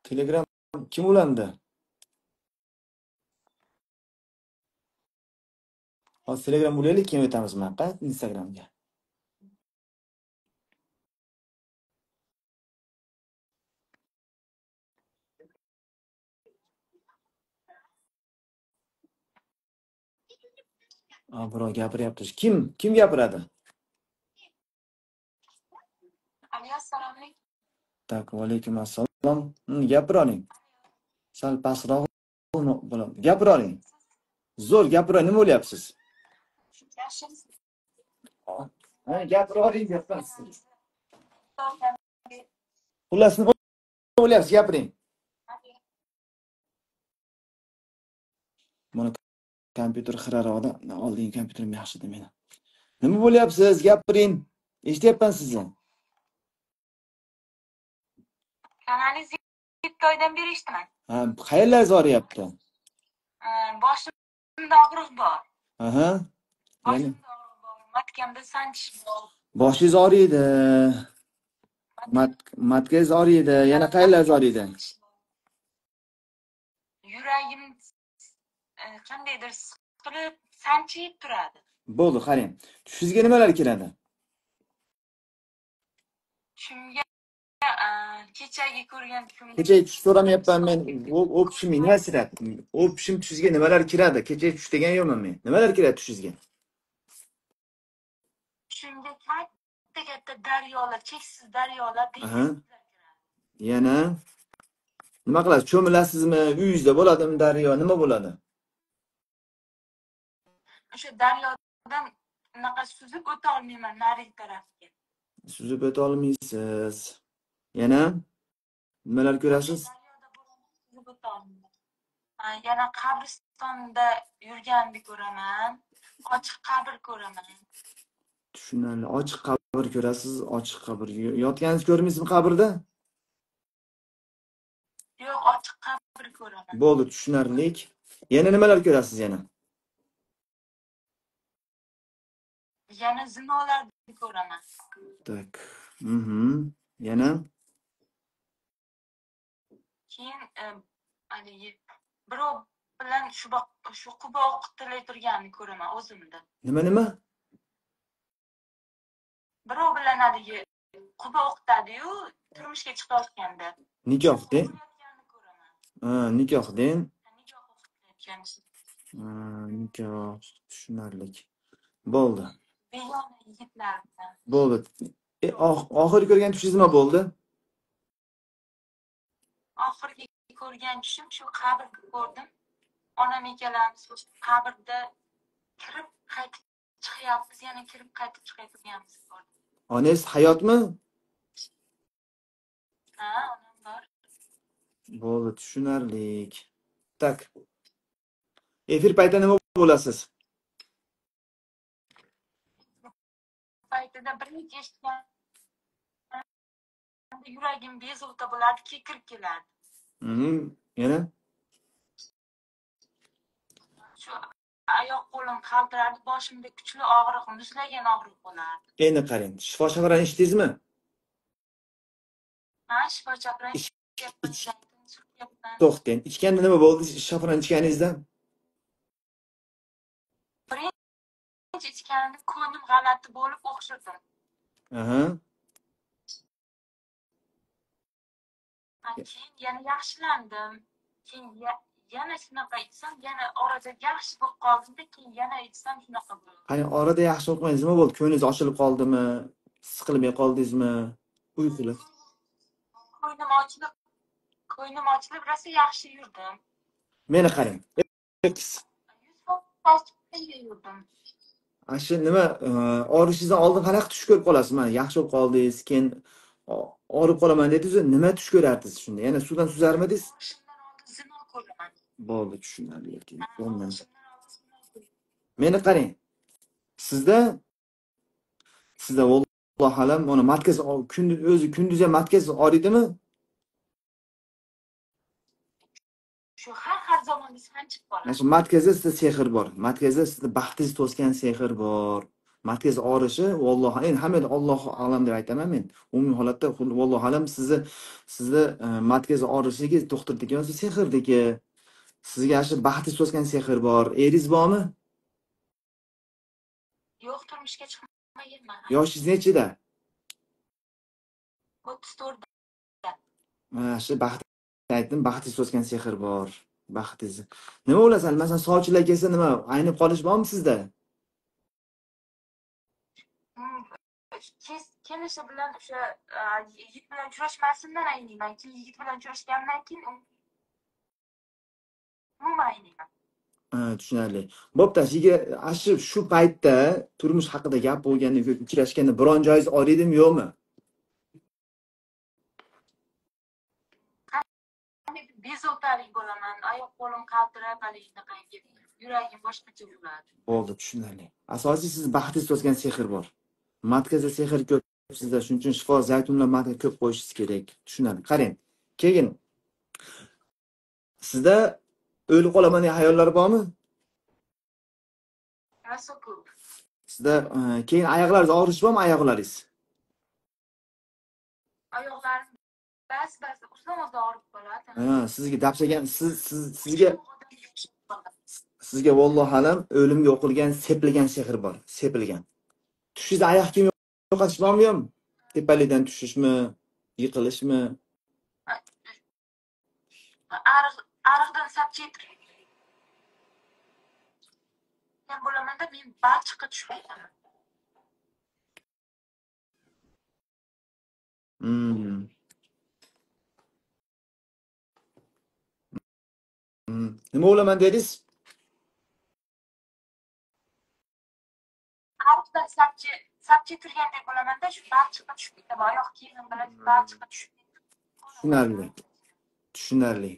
Telegram kim ulandi? Hozir Telegram ulaylik, keyin o'tamiz bunaqa Instagramga. Birov gapiryapti. Kim gapiradi? Assalomu alaykum. Tak, va alaykum assalom. Gapiring. Sal pastroq bo'ladi. Gapiring. Zo'r gapiring, nima bo'lyapsiz? Yaxshimisiz? Ha, gapiring, gapirasiz. Xullas, nima bo'lyapsiz? Gapiring. Mana kompyuter xiraroqda, oldingi kompyuterim yaxshi edi meni. Nima bo'lyapsiz? Gapiring. Eshityapman sizni. Kanalingizni 7 oydan beri eshitaman. Ha, qayerlaringiz og'riyapti? Boshimda og'riq bor. Aha. Ya'ni Boshimda og'riq bor. Matkamda sanchish bor. boshingiz og'riydi. Matkangiz og'riydi. Yana qayerlaringiz og'riydi? Yuragim qandaydir siqilib, sanchib turadi. Bo'ldi, qarang. Tushingizga nimalar kiradi? Shunga kechagi ko'rgan tushimda Kecha tush so'ramayapman men. O'pishim nima sirab? O'pishim tushingizga nimalar kiradi? Kecha tush degan yo'qman men. Nimalar kiradi tushingizga? tushimga katta daryolar, cheksiz daryolar Aha. Yana nima qilasiz? Cho'milasizmi? Uyingizda bo'ladimi daryo? Nima bo'ladi? O'sha daryodan unaqa suzib o'ta olmayman narigi tarafga. Suzib o'ta olmaysiz. Yana nimalar ko'rasiz? Daryoda bo'laman, suzib o'ta olmayman. Yana qabristonda yurganni ko'raman. Ochiq qabr ko'raman. Tushunarli. Ochiq qabr ko'rasiz, ochiq qabr. Yotganingizni ko'rmaysizmi qabrda? Yo'q, ochiq qabr ko'raman. Bo'ldi, tushunarlik. Yana nimalar ko'rasiz yana? Yana zinolarni ko'raman. Tak. Yana Keyin haligi birov bilan shu qubo o'qitilib turganini ko'raman o'zimda. nima? Birov bilan haligi qubo o'qitadi-yu, turmushga chiqayotganda. Nikohda. Ko'raman. Nikohda. Nikoh o'qitilayotgan. Nikoh, tushunarlik. Bo'ldi. Begona yigitlar bilan. Bo'ldi. Oxirgi ko'rgan tushingiz nima bo'ldi? Oxirgi ko'rgan tushim shu qabrni ko'rdim. Onam ikkalamiz qabrda kirib qaytib chiqyapmiz, yana kirib qaytib chiqayotganimiz ko'rdim. Onangiz hayotmi? Ha, onam bor. Bo'ldi, tushunarlik. Tak. Efir paytida nima bo'lasiz? Paytida birinchi eshitgan yuragim bezovta bo'ladi, kirib keladi. Yana? Shu oyoq qo'lim qaltiradi, boshimda kuchli og'riq, muzlagan og'riq bo'lardi. Endi qarang, shifo chaqirani eshitdingizmi? Ha, shifo chaqirani To'xtang. Ichganda nima bo'ldi? Shafran ichganingizda? birinchi ichganimda ko'nglim g'alati bo'lib o'xshadim. Aha. Keyin yana yaxshilandim. Keyin yana shunaqa ichsam, yana orada yaxshi bo'lib qoldimda, keyin yana ichsam shunaqa bo'ldi. Qani orada yaxshi o'qimaysiz, nima bo'ldi? Ko'nglingiz ochilib qoldimi? Siqilmay qoldingizmi? Uyquli. Ko'nglim ochilib, rosa yaxshi yurdim. Meni qarang. Yurdim. shu nima og'rishingizdan oldin qanaqa tush ko'rib qolasiz? Mana yaxshi bo'lib qoldingiz, keyin og'rib qolaman dedingiz, nima tush ko'rardingiz shunda? Yana suvdan suzarmidingiz? Shundan oldin zino ko'raman. Bo'ldi, tushunarli. Bo'lmadi. Shundan oldin zino ko'raman. Meni qarang. Sizda vallohu alam mana markaz kunduz ham markaz og'riydimi? Shu har zaman biz ham chiqib qoladi. Mana shu markazda sizda sehr bor. Markazda sizda baxtingiz to'sgan sehr bor. Markaz og'rishi vallohu endi hamma Alloh alam deb aytaman men. Umumiy holatda vallohu alam sizni markaz og'rishligi doktorniki yoki sehrdiki. Sizga shu baxtingiz to'sgan sehr bor. Eringiz bormi? Yo'q, turmushga chiqmaganman. Yoshingiz nechida? 34. Mana shu aytdim, baxtingiz to'sgan sehr bor. Baxtingiz. Nima o'ylaysan? Masalan, sovchilar kelsa nima, aynib qolish bormi sizda? Kelishi bilan o'sha yigit bilan uchrashmasimdan ayniyman. Keyin yigit bilan uchrashgandan keyin umuman ayniyman. Tushunarli. Bo'pti, shu paytda turmush haqida gap bo'lganda, uchrashganda biron joyingiz og'riydimi, yo'qmi? Bezovtalik bo'laman, oyoq qo'lim qaltirab, haligi yuragim boshqacha bo'ladi. Bo'ldi, tushunarli. Asosiy siz baxtingiz to'sgan sehr bor. Markazda sehr ko'p sizda, shuning uchun shifo zaytunlar markazga ko'p qo'yishingiz kerak. Tushunarli. Qarang. Keyin sizda o'lib qolaman degan xayollar bormi? Rosa ko'p. Sizda keyin oyoqlaringiz og'rishi bormi, oyoqlaringiz? Oyoqlarim ba'zi uzun og'rib qoladi. Sizga dapsagan, sizga vallohu alam o'limga o'qilgan sepilgan sehr bor, sepilgan. Tushingizda oyoq kiyim yo'qotish bormi, yo'qmi? Tepalikdan tushishmi, yiqilishmi? Ariqdan sapchib bo'lamanda men balchiqqa tushib ketaman. Nima o'laman dedingiz? Ariqdan sapchib turgandek bo'lamanda shu balchiqqa tushib ketaman. Oyoq kiyimim bilan balchiqqa tushib ketaman. Tushunarli.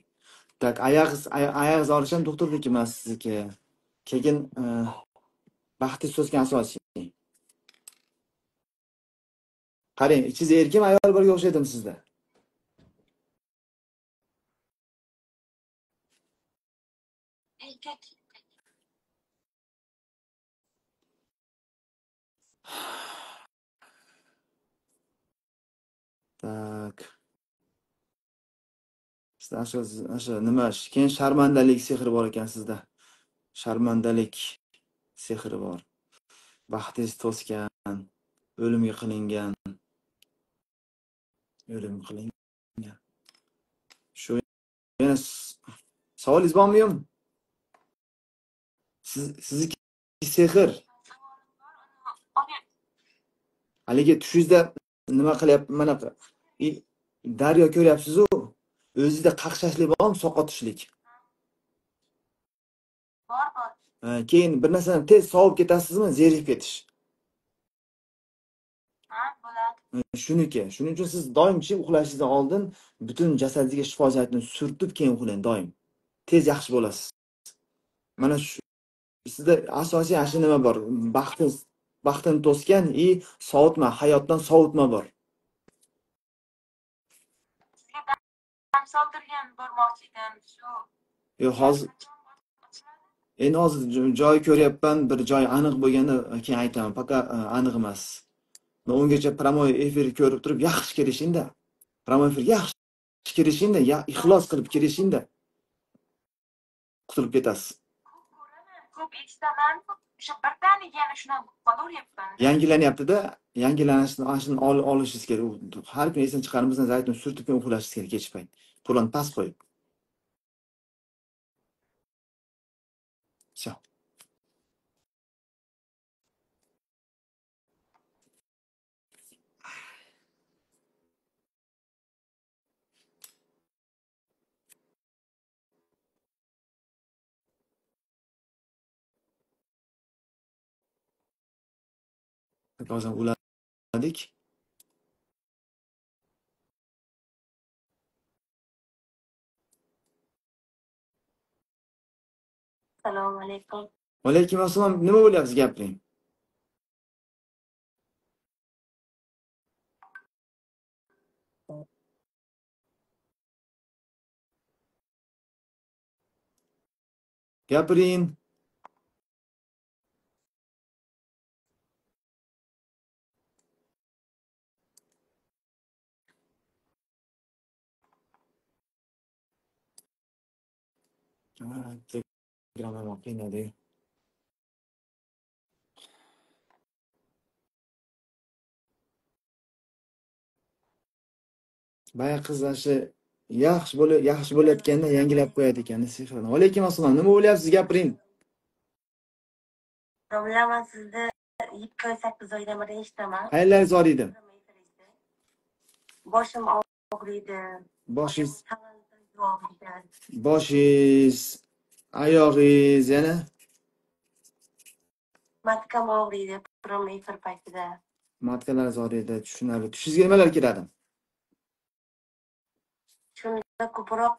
Tak, oyog'ingiz og'rishi ham doktorniki emas sizniki. Keyin baxtingiz to'sgan asosiy. Qarang, ichingizda erkak ayol borga o'xshaydimi sizda? Erkak. Tak. Sizda o'sha nima, keyin sharmandalik sehri bor ekan sizda. Sharmandalik sehri bor. Baxtingiz to'sgan, o'limga qilingan. Shu yana savolingiz bormi, yo'qmi? Sizniki sehr. Haligi tushingizda nima qilyapti? Mana daryo ko'ryapsiz-ku. O'zingizda qaqshashlik bormi, soqotishlik? Bor. Keyin bir narsani tez sovib ketasizmi, zerikib ketish? Bo'ladi. Shuning uchun siz doimchi uxlashingizdan oldin butun jasadingizga shifo zaytuni surtib keyin uxlang doim. Tez yaxshi bo'lasiz. Mana shu sizda asosiy ashi nima bor? Baxtini to'sgan sovutma, hayotdan sovutma bor. Dam soldirgan bormoqchi edim. Yo'q, hozir joy ko'ryapman, bir joy aniq bo'lganda keyin aytaman. Faqat aniq emas. Men ungacha promoy efir ko'rib turib yaxshi kelishingda. Promoy efir yaxshi kelishingda, ixlos qilib kelishingda qutulib ketasiz. Ko'p eshitaman. O'sha birdaniga yana shunaqa bo'laveryapman. Yangilanyapti-da, yangilanishni olishingiz kerak. Har kuni esdan chiqarimizdan zaytun surtib uxlashingiz kerak kech payt. Qo'lni past qo'yib. Все. Hozir uladik. Assalomu alaykum. Va alaykum assalom. Nima bo'lyapsiz, gapiring? Gapiring. Telegramma qiynadi. Baya qizlashi yaxshi bo'layotganda yangilab qo'yadi ekan sehrni. Va alaykum assalom. Nima bo'lyapsiz, gapiring? Bilaman sizni 7-8 oydan beri eshitaman. Qayerlaringiz og'riydi? Boshim og'riydi. Boshingiz, Tanim og'riydi. boshingiz, oyog'ingiz, yana Matkam og'riydi. Biroq efir paytida. matkalaringiz og'riydi, tushunarli. Tushingizga nimalar kiradi? Shunda ko'proq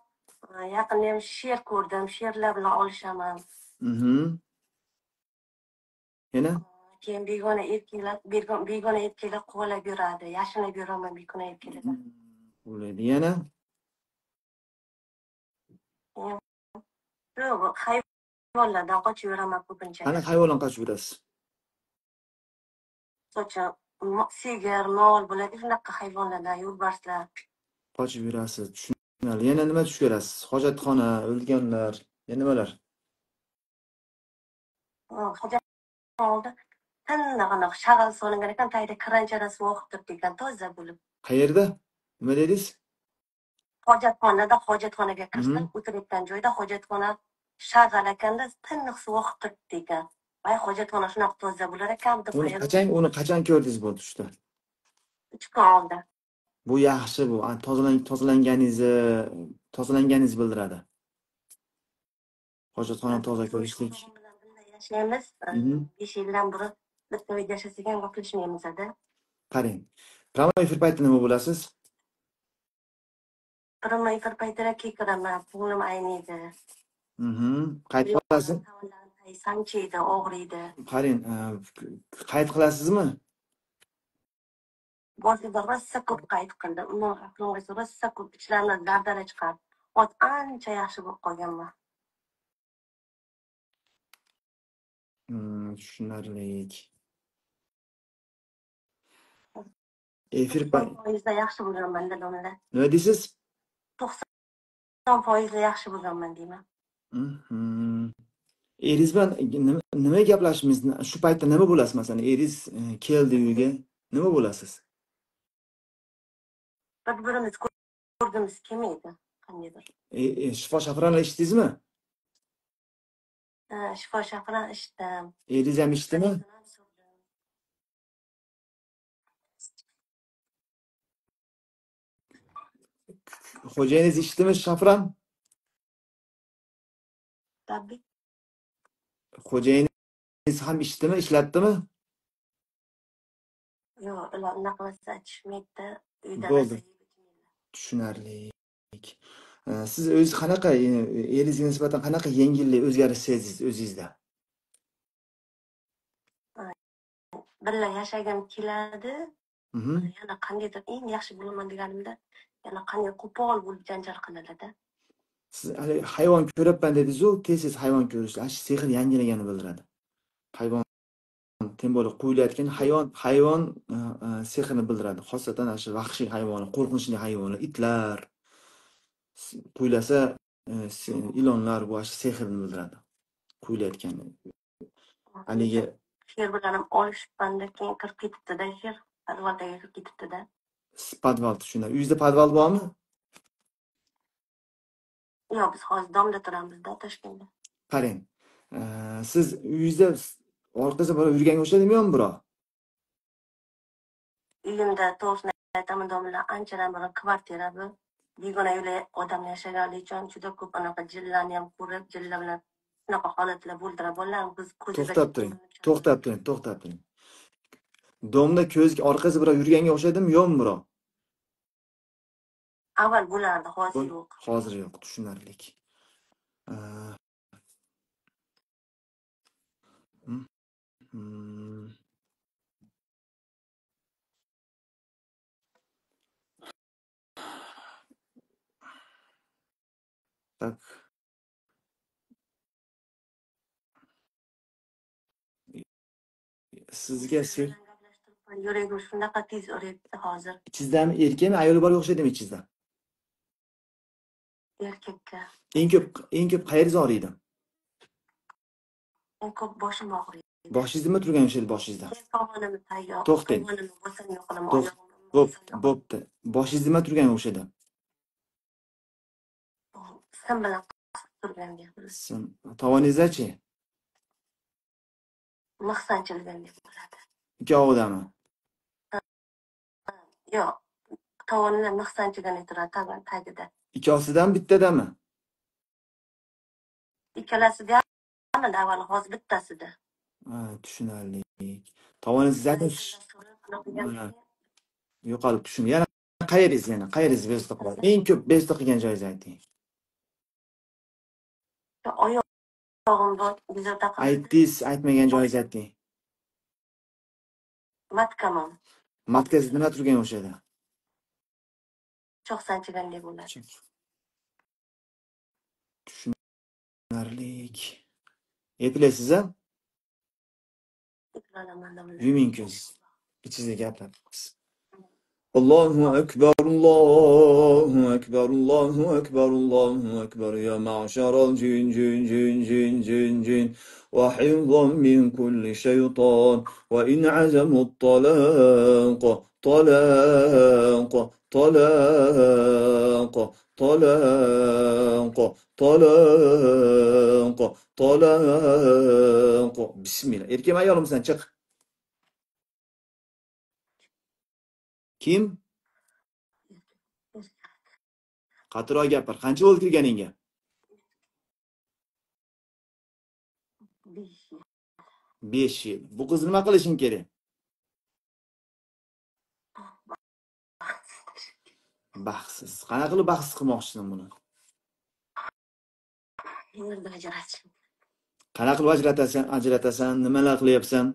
yaqinda ham she'r ko'rdim. She'rlar bilan olishaman. Yana Keyin begona erkaklar quvalab yuradi. Yashinab yuraman begona erkaklardan. bo'laydi. Yana Yo'q, hayvonlardan qochib yuraman ko'pincha. qani hayvondan qochib yurasiz? Sochim, sigir, mol bo'ladi, shunaqa hayvonlardan, yo'lbarslar. Qochib yurasiz. Tushunarli. Yana nima tushib yurasiz? Hojatxona, o'lganlar, yana nimalar? Hojatxonada tiniqroq shag'al solingan ekan, tagida kranchada suv oqib turibdi ekan, toza bo'lib. Qayerda? Nima dedingiz? Hojatxonaga kirdim, o'tirayotgan joyda hojatxona shag'al ekanda, tiniq suv oqib turibdi ekan. Voy, hojatxona shunaqa toza bo'lar ekan deb Uni qachon ko'rdingiz bu tushda? 3 kun oldin. Bu yaxshi, bu tozalanganingizni bildiradi. Hojatxona toza ko'rishlik. Yashaymiz. 5 yildan beri bitta uyda yashasak ham gaplashmaymiz-da. Qarang. Pramo efir paytida nima bo'lasiz? Pramo efir paytida kekiraman, ko'nglim ayniydi. Qayd qilasiz? Sanchiydi, og'riydi. Qarang, qayd qilasizmi? Boshida rosa ko'p qayd qildim. To'g'risi rosa ko'p ichlardan dardana chiqardi. Hozir ancha yaxshi bo'lib qolganman. Tushunarli. Efir foizda yaxshi bo'lganman dadamda. nima deysiz? 90% yaxshi bo'lganman deyman. Eringiz bilan nima gaplashdingiz? Shu paytda nima bo'lasiz, masalan, eringiz keldi uyga, nima bo'lasiz? Bir-birimiz ko'rgimiz kelmaydi, qandaydir. Shifo shafronlar ichdingizmi? Shifo shafron ichdim. Eringiz ham ichdimi? Xo'jayingiz ichdimi shafron? Tabii. Xo'jayingiz ham ichdimi, ishlatdimi? Yo'q, ular unaqa narsa ichishmaydi. Uyda Bo'ldi. Tushunarli. Siz o'zingiz qanaqa, eringizga nisbatan qanaqa yengillik, o'zgarish sezasiz o'zingizda? Birga yashagim keladi. Yana qandaydir eng yaxshi bo'laman deganimda, yana qanday qo'pol bo'lib janjal qiladi-da. Siz hali hayvon ko'ryapman dedingiz-ku, tez hayvon ko'rish, sehr yangilagani bildiradi. Hayvon tem bo'lib qo'yilayotgan hayvon sehrni bildiradi. Xosatan shu vahshiy hayvonlar, qo'rqinchli hayvonlar, itlar, qo'ylasa ilonlar bu sehrni bildiradi. Qo'yilayotgan. Haligi She'r bilan ham olishibmanda, keyin kirib ketibdi-da, she'r podvaldaga kirib ketibdi-da. Podval tushunadi. Uyingizda podval bormi? Yo'q, biz hozir domda turamiz-da, Toshkentda. Qarang. Siz uyingizda orqasiga borib yurganga o'xshadimi yo'qmi birov? Uyimda to'g'risini aytaman, domlar anchadan beri kvartira bu. Begona yo'li odam yashaganligi uchun juda ko'p anaqa jillarni ham ko'rib, jillar bilan shunaqa holatlar bo'ldirib, bolalarni biz ko'zida To'xtab turing. Domda ko'zga orqasi biroq yurganga o'xshadimi, yo'qmi biroq? Avval bo'lardi, hozir yo'q. Hozir yo'q, tushunarli. Tak. Sizga Yuragim shunaqa tez uryapti hozir. Ichizdami erkakmi, ayoli bor o'xshaydimi ichizda? Erkakka. Eng ko'p qayeringiz og'riydi? Eng ko'p boshim og'riydi. Boshingiz nima turgan o'sha boshingizda? Tovonimni tayyor. To'xtang. Tovonimni bosam yo'q qilaman. Bo'pti. Boshingiz nima turgan o'shada? Sim bilan turgandek. Sim. Tovoningizda-chi? Mix sanchilgandek bo'ladi. Ikkovidami? Yo'q. Tovonidan mix sanchilgandek turadi tagida. Ikkosidan bittadami? Ikkalasida ham avval hozir bittasida. Tushunarli. Tovoningiz zaten yo'qolib tushun. Yana qayeringiz bezovta qiladi? Eng ko'p bezovta qilgan joyingizni ayting. Oyog'im bezovta qiladi. Aytdingiz, aytmagan joyingizni ayting. Matkamam. Matkasi nima turgan o'shada? Cho'q sanchilgandek bo'ladi. Tushunarli. Epilaysiz-a? Yuming ko'z. İçinizde gapiramiz. Allahu ekber, Allahu ekber, Allahu ekber, Allahu ekber. Ya ma'şaral cin. وحفظا من كل شيطان وإن عزموا الطلاق طلاق طلاق طلاق طلاق طلاق بسم الله. Erkeğim ayolum sen çık. Kim? Qattiqroq gapir. Qancha bo'ldi kirganingga? 5 yil. Bu qiz nima qilishing kerak? Baxtsiz. Qanaqa qilib baxtsiz qilmoqchisan buni? Yerda ajratishim. Qanaqa qilib ajratasan? Nimalar qilyapsan?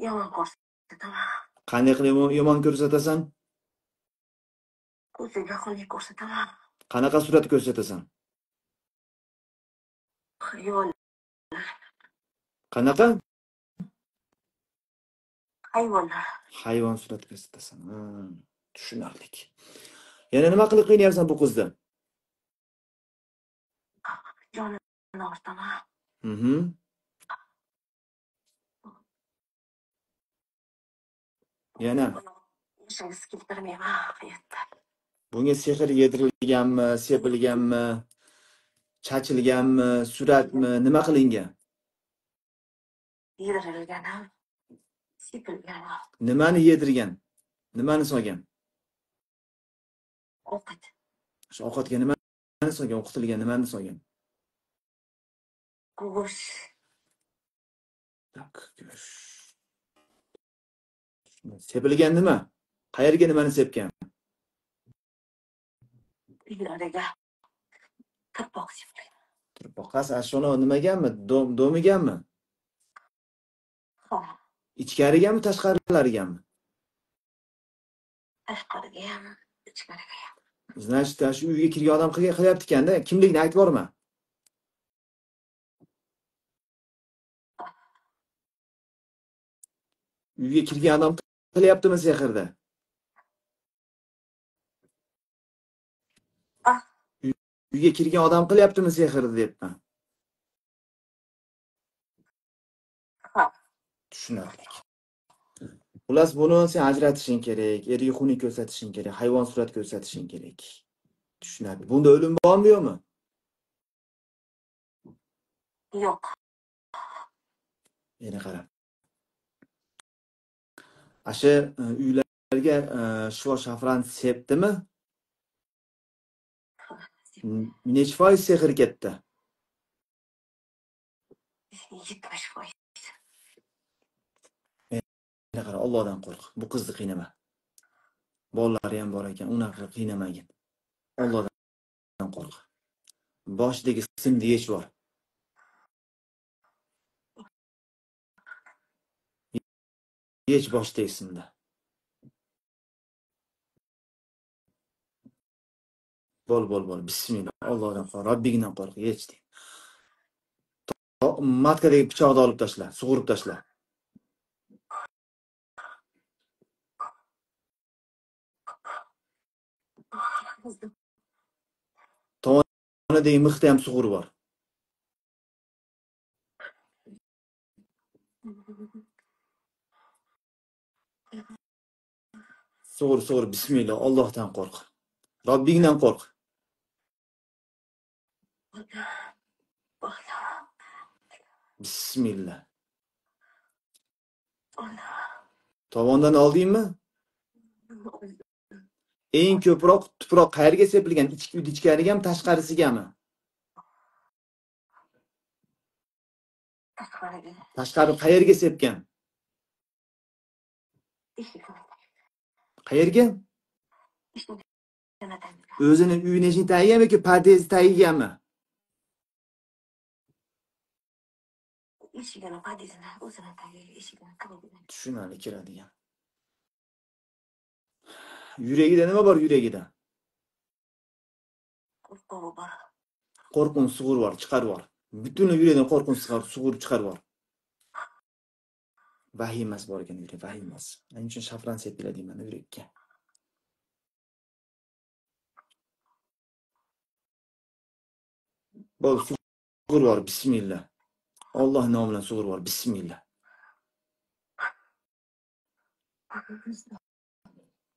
Yomon ko'rsataman. Qanday qilib yomon ko'rsatasan? Ko'ziga yoqimli ko'rsataman. Qanaqa surat ko'rsatasan? Yo'l. Qanaqa? Hayvonlar. Hayvon surat ko'rsatasan. Tushunarli. Yana nima qilib qiynayapsan bu qizni? Jonini ortaman. Yana Yashagisi keltirmayman hayotda. bunga sehr yedirilganmi, sepilganmi, chachilganmi, suratmi, nima qilingan? Yedirilganim, sepilganim. Nimani yedirgan? Nimani solgan? Ovqat. Shu ovqatga nimani solgan? O'qitilgan nimani solgan? Go'sht. Tak, go'sht. Sepilgan nima? Qayerga nimani sepgan? Uylariga tirpoq sepilgan. Tirpoqasi shuni nimaganmi? Do'miganmi? Ha, Ichkarigami, tashqarilarigami? tashqariga ham, ichkariga ham. Значит, shu uyga kirgan odam qilyapti ekanda, kimligini aytib borma. Uyga kirgan odam qilyaptimi sehrda? Uyga kirgan odam qilyaptimi sehrda deyapman. Ha. Tushunarli. Xullas buni sen ajratishing kerak, erga xunuk ko'rsatishing kerak, hayvon surat ko'rsatishing kerak. Tushunarli. Bunda o'lim bormi yo'qmi? Yo'q. Yana qara. Asha uylarga shivo shafran sepdimi? Necha foiz sehr ketdi? 70%. qara, Allohdan qo'rq. Bu qizni qiynama. Bolalari ham bor ekan, unaqa qilib qiynamagin. Allohdan qo'rq. Boshidagi simni yech bor. Yech boshidagi simni. Bol. Bismillah. Allohdan qo'rq. Robbingdan qo'rq. Yech. Matkadagi pichoqni olib tashla, sug'urib tashla. Tovonidagi mixda ham sug'urib bor. Sug'ur. Bismillah. Allohdan qo'rq. Robbingdan qo'rq. Bismillah. Tovondan oldingmi? Eng ko'proq tuproq qayerga sepilgan? Ichkarigami, tashqarisigami? Tashqari qayerga sepgan? Qayerga? O'zini uyini ichini tagigami yoki pod'ezd tagigami? Eshigini pod'ezdini o'zini tagiga eshigini qilib Tushunali kiradigan. Yuragida nima bor yuragida? qo'rquvi bor. Qo'rqinch sug'ur bor, chiqarib bor. Butun yuragidan qo'rqinch sug'ur chiqarib bor. Vahimas bor ekan yurak, vahimas. Shuning uchun shafran sepiladi mana yurakka. Bo'l, sug'ur bor, bismillah. Alloh nomidan sug'ur bor, bismillah.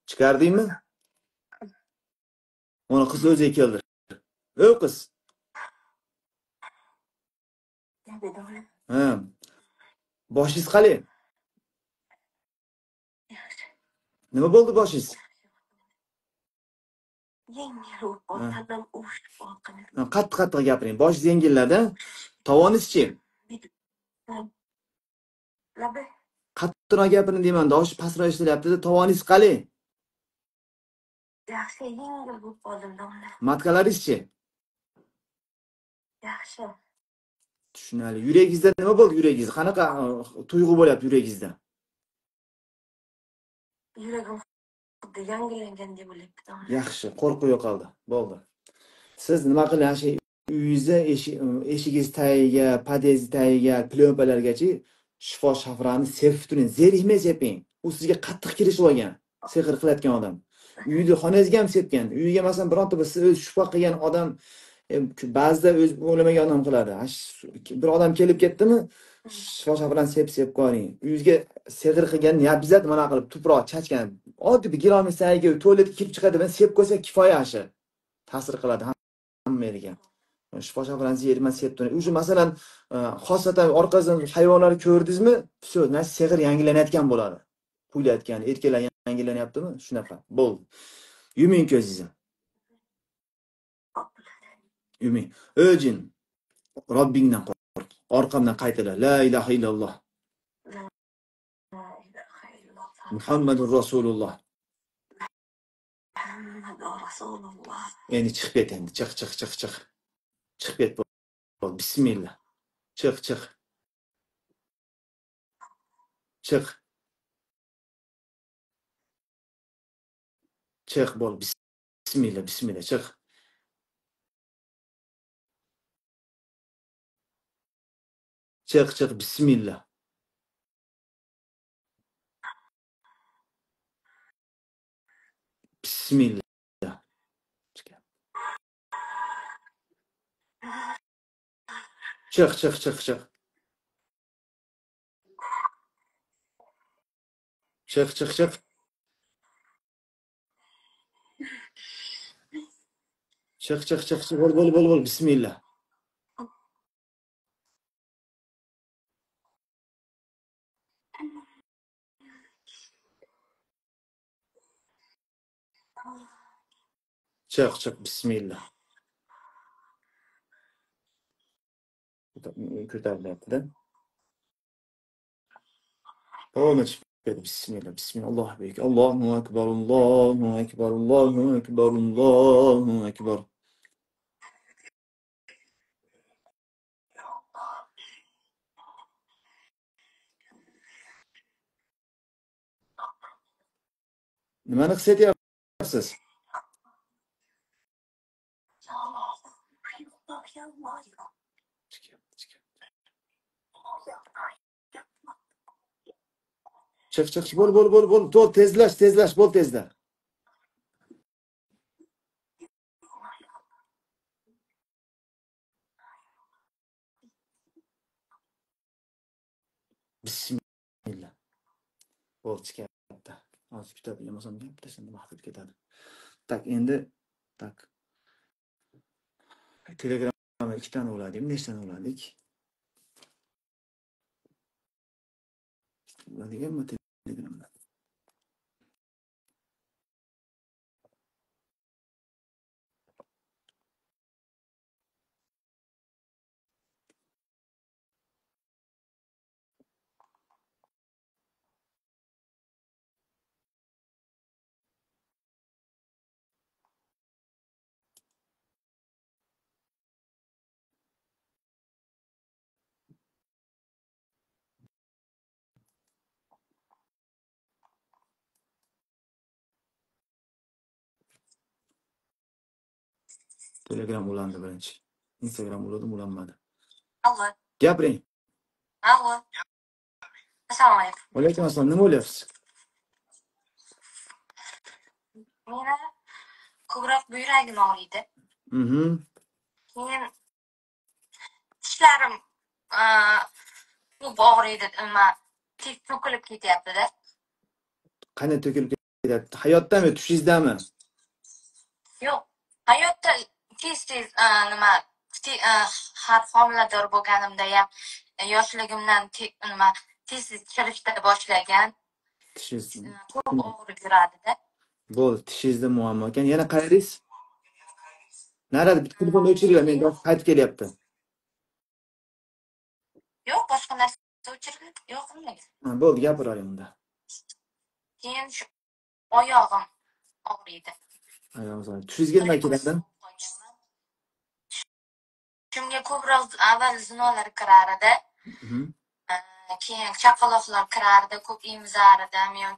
Chiqardingmi? Ona qiz o'ziga keldi. Ey qiz. Ha. Boshingiz qalay? Nima bo'ldi boshingiz? Yengil o'tdan uvushib qolgan. Qattiq gapiring. Boshingiz yengilladi. Tovoningiz-chi? Labi Qattiqroq gapiring deyman. Tovush pastroq eshitilyapti-da. Tovoningiz qalay? yaxshi yengil bo'lib qoldim domla. Matkalaringiz-chi? Yaxshi. Tushunali. Yuragingizda nima bo'ldi yuragingizda? Qanaqa tuyg'u bo'lyapti yuragingizda? Yuragim xuddi yangilangandek bo'lyapti domla. Yaxshi, qo'rquv yo'qoldi. Bo'ldi. Siz nima qiling, shu uyingizda eshigingiz tagiga, pod'ezd tagiga, plyompalargacha shifo shafrani sepib turing. Zerikmay seping. U sizga qattiq kirishib olgan, sehr qilayotgan odam. Uyni xonangizga ham sepgan. Uyiga masalan bironta bir siz o'z shifo qilgan odam ba'zida o'z o'lmagan odam qiladi. Bir odam kelib ketdimi, shifo shafran sepib qo'ying. Uyingizga sehr qilgan nabizat mana qilib tuproq chachgan. Oddiy bir gilomis tagiga tualetga kirib chiqadi, ben sepib qo'ysa kifoya ashi. Ta'sir qiladi hammaga. Shifo shafransiz yerman sepib turing. O'sha masalan, xosatan orqasidan hayvonlar ko'rdingizmi, shu narsa sehr yangilanayotgan bo'ladi. Kuylayotgan, erkaklar yangilanyaptimi? Shunaqa. Bo'ldi. Yuming ko'zingizni. Yuming. O'jin. Robbingdan qo'rq. Orqamdan qaytala. La ilaha illalloh. Muhammadur Rasululloh. Rasululloh. Endi chiqib ket endi. Chiq. Chiqib ket. Bismillah. Chiq. Chiq bo'l. Bismillah, chiq. Chiq, bismillah. Bismillah. Chiq. Chiq. Chiq. Bo'l. Bismillah. Chiq. Bismillah. Ko'tarilyapti-da. Bo'ldi, chiqib Bismillah, bismillah, Allohu akbar, Allohu akbar, Allohu akbar, Allohu akbar, Allohu akbar. Nimani his etyapsiz? Chiq, bo'l. To'l, tezlash, bo'l tezla. Bismillah. Bo'l chiqyapti. Hozir kutadi, yomon gap tashlandi, vaqt ketadi. Tak, endi tak. Telegramda 2 tane uladik, nechtani uladik? Uladigami Telegramda? Telegram ulandi birinchi. Instagram uladim, ulanmadi. Allo. Gapiring. Allo. Assalomu alaykum. Alaykum assalom. Nima o'ylayapsiz? Meni ko'proq buyragim og'riydi. Keyin tishlarim ko'p og'riydi, tez to'kilib ketyapti-da. Qanday to'kilib ketyapti? Hayotdami, tushingizdami? Yo'q, hayotda tez har homilador bo'lganimda ham yoshligimdan tez chirishda boshlagan. Tishingiz. Ko'p og'rib yuradi-da. Bo'ldi, tishingizda muammo ekan. Yana qayeringiz? Narada bitta telefonni o'chiringlar, men qaytib kelyapti. Yo'q, boshqa narsa o'chirilib yo'q qilmagan. Bo'ldi, gapiravering unda. Keyin shu oyog'im og'riydi. Ayol, tushingizga nima keladi? Tushimga ko'proq avval zinolar kirar edi. Keyin chaqaloqlar kirardi, ko'p emizar edim. Men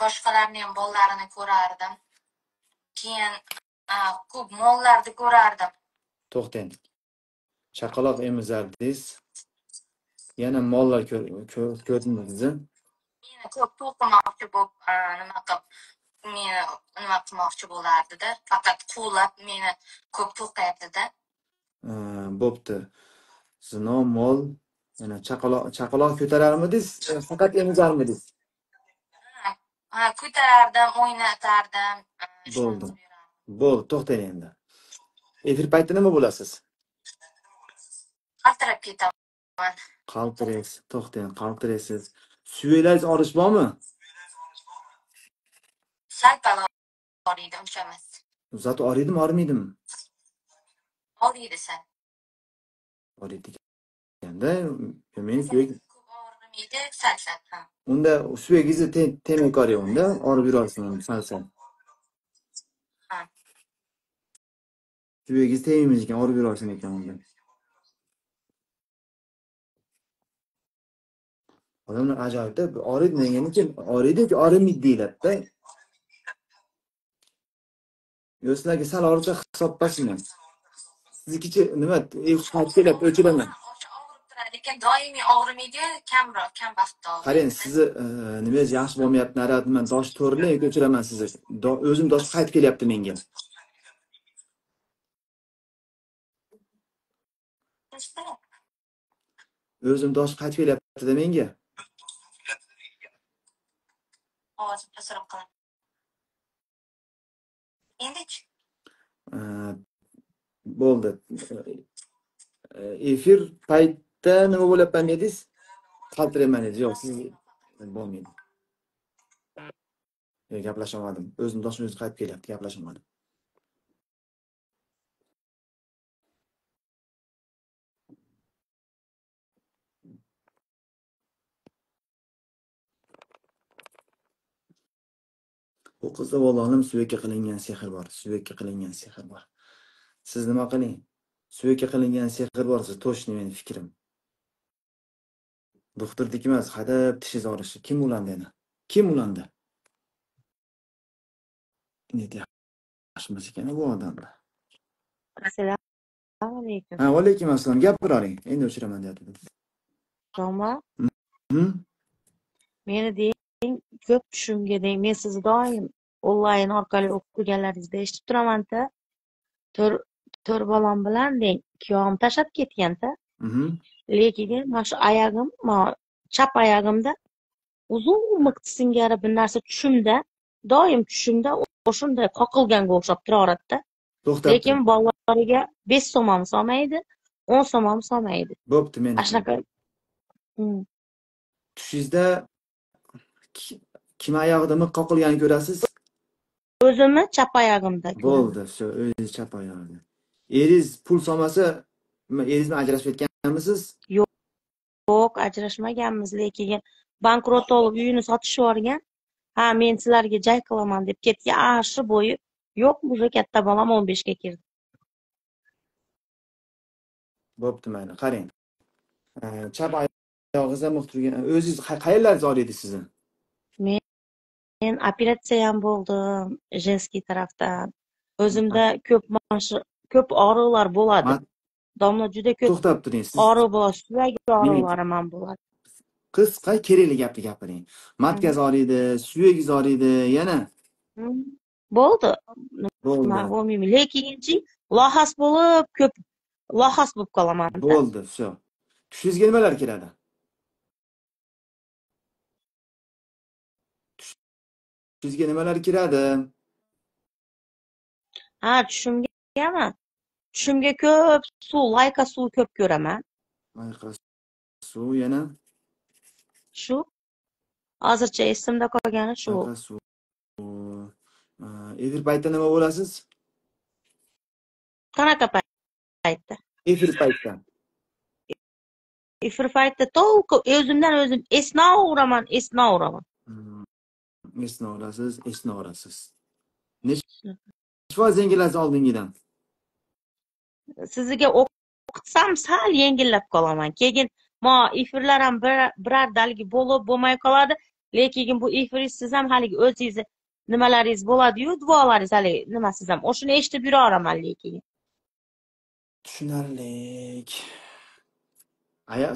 boshqalarni ham bolalarini ko'rardim. Keyin ko'p mollarni ko'rardim. To'xtang. Chaqaloq emizardingiz. Yana mollar ko'rdingiz. Meni ko'p to'qimoqchi bo'lib, meni nima qilmoqchi bo'lardi-da. Faqat qo'llab meni ko'p to'qayapti-da. Bo'pti. Zino, mol, yana chaqaloq ko'tararmidingiz? Faqat emizarmidingiz? Ko'tarardim, o'ynatardim. Bo'ldi. Bo'ldi, to'xtang endi. Efir payti nima bo'lasiz? Qaltirab ketaman. Qaltiraysiz, to'xtang, qaltiraysiz. Suyelaringiz og'rish bormi? Sal-pal og'riydi, uncha emas. Zot og'riydimi, og'rimaydimi? Og'riydi sal. Og'riydi ekanda, men suyak. Ko'p og'rimaydi, sal-sal. Unda suyagingizni temay ko'ring unda, og'rib yurarsin sal-sal. Suyagingiz tegmaymiz ekan, og'rib yurarsin ekan unda. Odamlar ajoyibda, og'riydi degani og'riydi-ku, og'rimaydi deyiladi-da. Yo, sizlarga sal og'risa hisoblasizman. Siznikichi nima, qaytib kelyapti, o'chiraman. Og'rib turadi, lekin doimiy og'rimaydi, kam vaqtda og'riydi. Qarang, sizni nimangiz yaxshi bo'lmayapti, narad, men dosh to'rlang, o'chiraman sizni. O'zim dosh qaytib kelyapti menga. O'zim dosh qaytib kelyapti-da menga. Ovozim pastroq qiling. Endi-chi? Bo'ldi. Efir paytda nima bo'lyapman dedingiz? Qaltirayman dedingiz. Yo'q, siz bo'lmaydi. Gaplashamadim. O'zim doshim qaytib kelyapti, gaplashamadim. Bu qizda vallohim suvakka qilingan sehr bor. Suvakka qilingan sehr bor. Siz nima qiling? Suvakka qilingan sehr bor, siz to'shni meni fikrim. Doktorniki emas, hadab tishingiz og'rishi. Kim ulandi yana? Kim ulandi? Ne yaxshimiz ekan bu odamlar. Assalomu alaykum. Ha, alaykum assalom. Gapiravering. Endi o'chiraman deyapti. Roma, Hm? meni deng, ko'p tushimga deng. Men sizni doim onlayn orqali o'qiganlaringizda eshitib turaman-da. To'rt bolam bilan deng, kuyovim tashlab ketgan-da. Lekin mana shu oyog'im, chap oyog'imda uzun miqti singari bir narsa tushimda, doim tushimda o'shunday qoqilganga o'xshab turaveradi-da. To'xtab Lekin bolalariga 5 so'm ham solmaydi, 10 so'm ham solmaydi. bo'pti, men Ana shunaqa. tushingizda kim oyog'ida miq qoqilganini ko'rasiz? O'zimni chap oyog'imda. Bo'ldi, shu o'zingiz chap oyog'ida. Eringiz pul solmasa, eringiz bilan ajrashib ketganmisiz? Yo'q, ajrashmaganmiz, lekin bankrot olib uyini sotishib yuborgan. Ha, men sizlarga jay qilaman deb ketgan. Shu bo'yi yo'q, уже katta bolam 15 ga kirdi. Bo'pti, mayli, qarang. Chap oyog'ingizda miq turgan. O'zingiz qayerlaringiz og'riydi sizni? Men operatsiya ham bo'ldim, женский tarafdan. O'zimda ko'p og'riqlar bo'ladi. Domla juda ko'p To'xtab turing. Siz og'riq bo'ladi, suyak og'riqlarim ham bo'ladi. qisqa kerakli gapni gapiring. Matkangiz og'riydi, suyagingiz og'riydi, yana Bo'ldi. bo'ldi. Men bo'lmayman, lekin lohas bo'lib qolaman. Bo'ldi, shu. Tushingizga nimalar keladi? Tushingizga nimalar kiradi? Ha, tushimgami? Tushimga ko'p suv, layka suv ko'p ko'raman. Layka suv, yana Shu hozircha esimda qolgani shu. layka suv. Efir paytida nima bo'lasiz? Qanaqa paytda? Efir paytida. Efir paytda to'liq o'zimdan o'zim esnavuraman. Esnavorasiz. Necha foiz yengillasiz oldingidan? Sizga o'qitsam sal yengillab qolaman. Keyin efirlar ham birdalgi bo'lmay qoladi. Lekin bu efiringiz siz ham haligi o'zingizni nimalaringiz bo'ladi-yu, duolaringiz haligi nimasiz ham. O'shuni eshitib yuraveraman lekin. Tushunarli.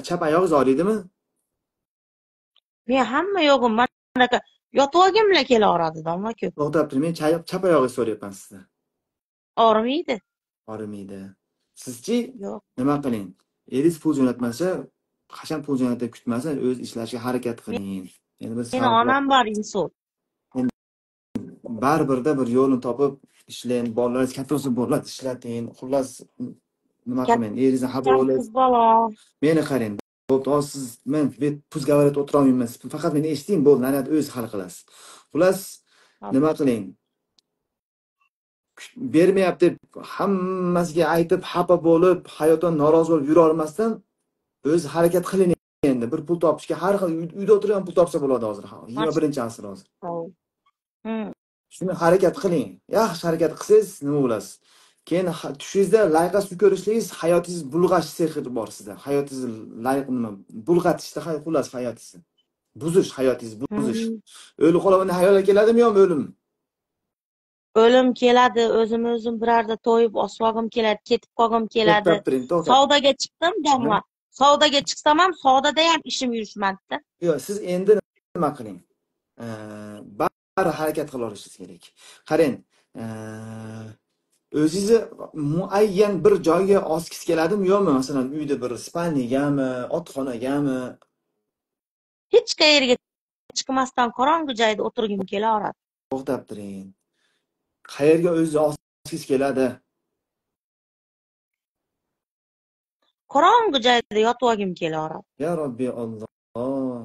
Chap oyog'ingiz og'riydimi? Men hamma yo'g'im mana yotib olgimla kelaveradi, domla ko'p. To'xtab turing, men chap oyog'ingizni so'rayapman sizdan. Og'rimaydi. Og'rimaydi. Sizchi? Yo'q. Nima qiling? Eringiz pul jo'natmasa, qachon pul jo'natib kutmasa, o'z ishlashga harakat qiling. Endi biz Meni onam bor insult. baribirda bir yo'lini topib ishlang, bolalaringiz katta bo'lsa bolalar ishlating. Xullas nima qilmang, eringizni xabar olib. Qiz bola. Meni qarang. Bo'pti, siz men puzgavarat o'tira olmayman. Faqat meni eshiting, bo'ldi, nariyoq o'zingiz hal qilasiz. Xullas nima qiling? Bermayapti deb hammasiga aytib, xafa bo'lib, hayotdan norozi bo'lib yura olmasdan o'z harakat qiling endi. Bir pul topishga har xil uyda o'tirgan pul topsa bo'ladi hozir. 21-asr hozir. Shuni harakat qiling. Yaxshi harakat qilsangiz nima bo'lasiz? Keyin tushingizda layqa suv ko'rishligingiz hayotingiz bulg'ash sehri bor sizda. Hayotingizni nima bulg'atishda xullas hayotingizni. Buzish, hayotingizni buzish. O'lib qolaman hayolga keladimi yo'qmi o'lim? O'lim keladi, o'zim birarda to'yib osvog'im keladi, ketib qolgim keladi. Savdoga chiqdim, domla. Savdoga chiqsam ham savdoda ham ishim yurishmadi-da. Yo'q, siz endi nima qiling? Bari harakat qila olishingiz kerak. Qarang, o'zingizni muayyan bir joyga oskingiz keladimi yo'qmi? Masalan, uyda bir spalnigami, otxonagami? Hech qayerga chiqmasdan qorong'i joyda o'tirgim kelaveradi. To'xtab turing. Qayerga o'zingizni oskingiz keladi? Qorong'i joyda yotib olgim kelaveradi. Ya Robbi Alloh,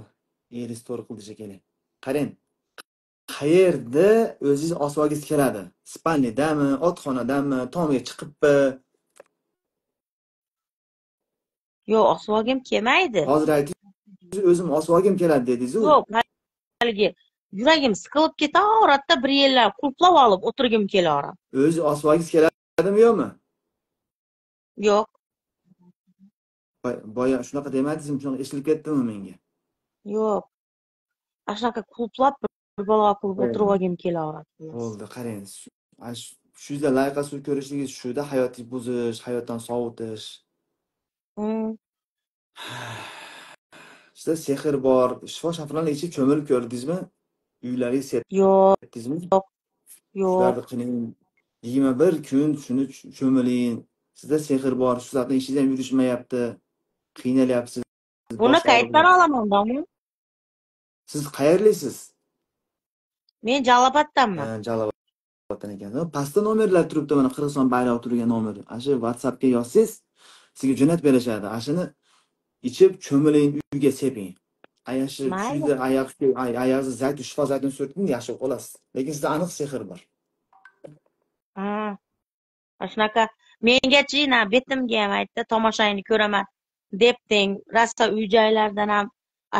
eringiz to'g'ri qildi shekilli. Qarang, qayerda o'zingiz osib olgingiz keladi? Spalnidami, otxonadami, tomga chiqibmi? Yo'q, osib olgim kelmaydi. Hozir aytingiz, o'zim osib olgim keladi dedingiz-ku. Yo'q, haligi yuragim siqilib ketaveradida, bir yerlar qulplab olib o'tirgim kelaveradi. O'zi osvagiz keladimi yo'qmi? Yo'q, Boya shunaqa demadingizmi? Shunaqa eshitib ketdimi menga? yo'q. Shunaqa qulplab bir balo qilib o'tirib olgim kelaveradi. Bo'ldi, qarang. Shu yerda layqa suv ko'rishingiz shuda hayotingizni buzish, hayotdan sovutish. Sizda sehr bor, shifo shafrani ichib cho'milib ko'rdingizmi? Uylaringiz Yo'q, setdingizmi? yo'q. Shularni qiling. 21 kun shuni cho'miling. Sizda sehr bor, shu zotning ishingiz ham yurishmayapti. Qiynalyapsiz. Buni qayerdan olaman, domla? Siz qayerlisiz? Men Jalobotdanman. Jalobotdan ekan. Pastda nomerlar turibdi, mana Qirg'iziston bayrog'i turgan nomer. Ana shu WhatsAppga yozsangiz, sizga jo'natib berishadi. Ana shuni ichib cho'miling, uyga seping. Agar shu yerda oyog'ingizni zaytun, shifo zaytun surting, yaxshi bo'lasiz. Lekin sizda aniq sehr bor. Shunaqa mengachi betimga ham aytdi, tomoshangni ko'raman debding. Rasa uy-joylardan ham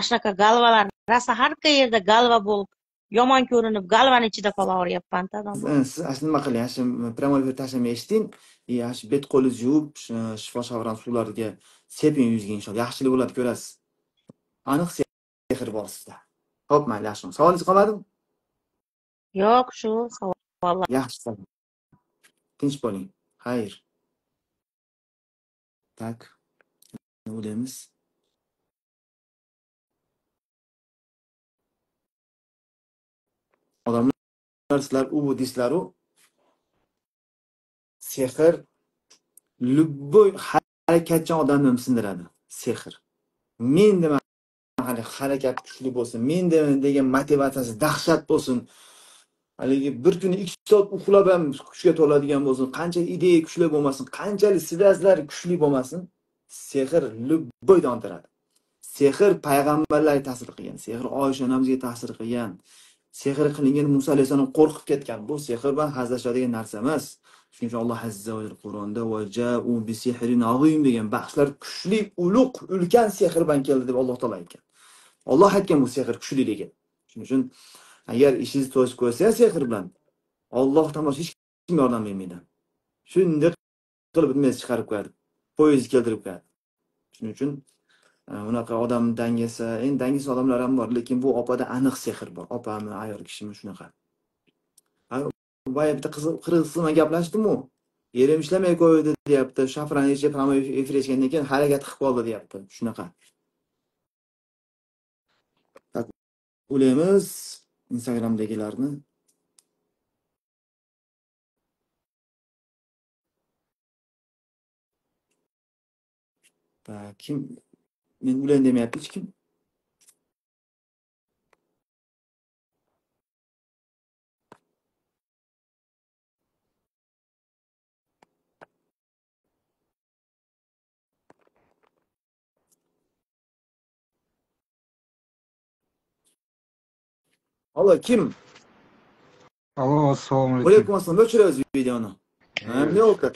shunaqa galvalar, rasa har qayerda galva bo'lib, yomon ko'rinib, galvani ichida qolaveryapman-da. Siz nima qiling? Shu prямой efir tashlamay eshiting. Yaxshi bet qo'lingizni yuvib, shifo shavran suvlarga seping yuzga inshaalloh. Yaxshilik bo'ladi, ko'rasiz. Aniq sehr bor sizda. Xo'p, mayli, yaxshi. Savolingiz qolmadimi? Yo'q, shu savollar. Yaxshi. Tinch bo'ling. Xayr. Tak. O'ylaymiz. Odamlar sizlar u deysizlar-u. Sehr любой harakatchan odamni ham sindiradi. Sehr. Men nima harakat kuchli bo'lsin, men degan motivatsiyasi dahshat bo'lsin. Haligi bir kuni 2 soat uxlab ham kuchga to'ladigan bo'lsin, qancha ideya kuchli bo'lmasin, qanchalik svязlar kuchli bo'lmasin, sehr любойdan ontiradi. Sehr payg'ambarlarga ta'sir qilgan, sehr Oysha onamizga ta'sir qilgan, sehr qilingan Musa alayhisalom qo'rqib ketgan. Bu sehr bilan hazillashadigan narsa emas. Shuning uchun Alloh azza va jalla Qur'onda va ja'u bi sihrin azim degan bahslar kuchli, ulug', ulkan sehr bilan keldi deb Alloh taolo aytgan. Alloh aytgan bu sehr kuchliligi. Shuning uchun agar ishingiz to'sib qo'ysa sehr bilan Allohdan boshqa hech kim yordam bermaydi. Shunday qilib bitmaysiz chiqarib qo'yadi. Poyezd keltirib qo'yadi. Shuning uchun unaqa odam dangasa, endi dangasa odamlar ham bor, lekin bu opada aniq sehr bor. Opami, ayol kishimi shunaqa. Boya bitta Qirg'iziston gaplashdim-ku. Erim ishlamay qo'ydi deyapti. Shafran ichib, hamma efir echgandan keyin harakat qilib qoldi deyapti. Shunaqa. O'ylaymiz Instagramdagilarni. Kim men o'layin demayapti hech kim. Allo, kim? Allo, assalomu alaykum. Alaykum assalom. O'chirasiz videoni. Ne oldu?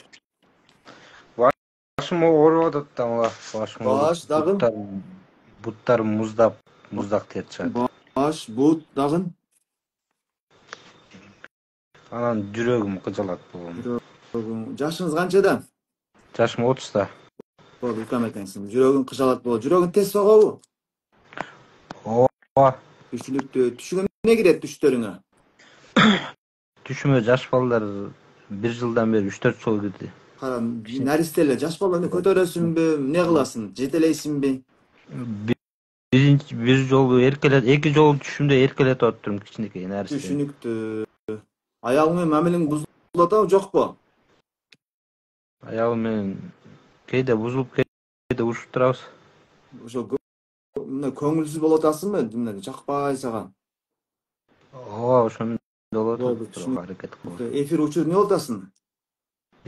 Başım og'riyapti, boshim. Bosh, dag'in. Butlar muzdaq terchadi. Bosh, but, dag'in. Anan yuragim qijaladi bo'lgan. Yoshingiz qanchadan? Yoshim 30 da. Bo'ldi, ukam ekansiz. Yuragim qijaladi bo'ldi. Yuragim tez sog'avu. Tushlikdi. Tushga ne kiradi tushlarыңа? Tushime yosh bolalar 1 yildan beri 3-4 so'l kirdi. Qara, naristelar yosh bolalarni ko'tarasinmi, ne qilasin? Jetelaysinmi? Bir yol erkelet, 2 yol tushimda erkelet o'tdim kichkinakay narsa. Tushunibdi. Ayog'im mamiling buziladi yo'qmi? Ayog'im kayda buzilib kayda urishib turasiz. O'sha ko'ngilsiz bo'latasizmi? Bunday chaqpay sagan. O'shanda bo'ladi. Harakat qilib. Efir o'chirib ne o'ltasin?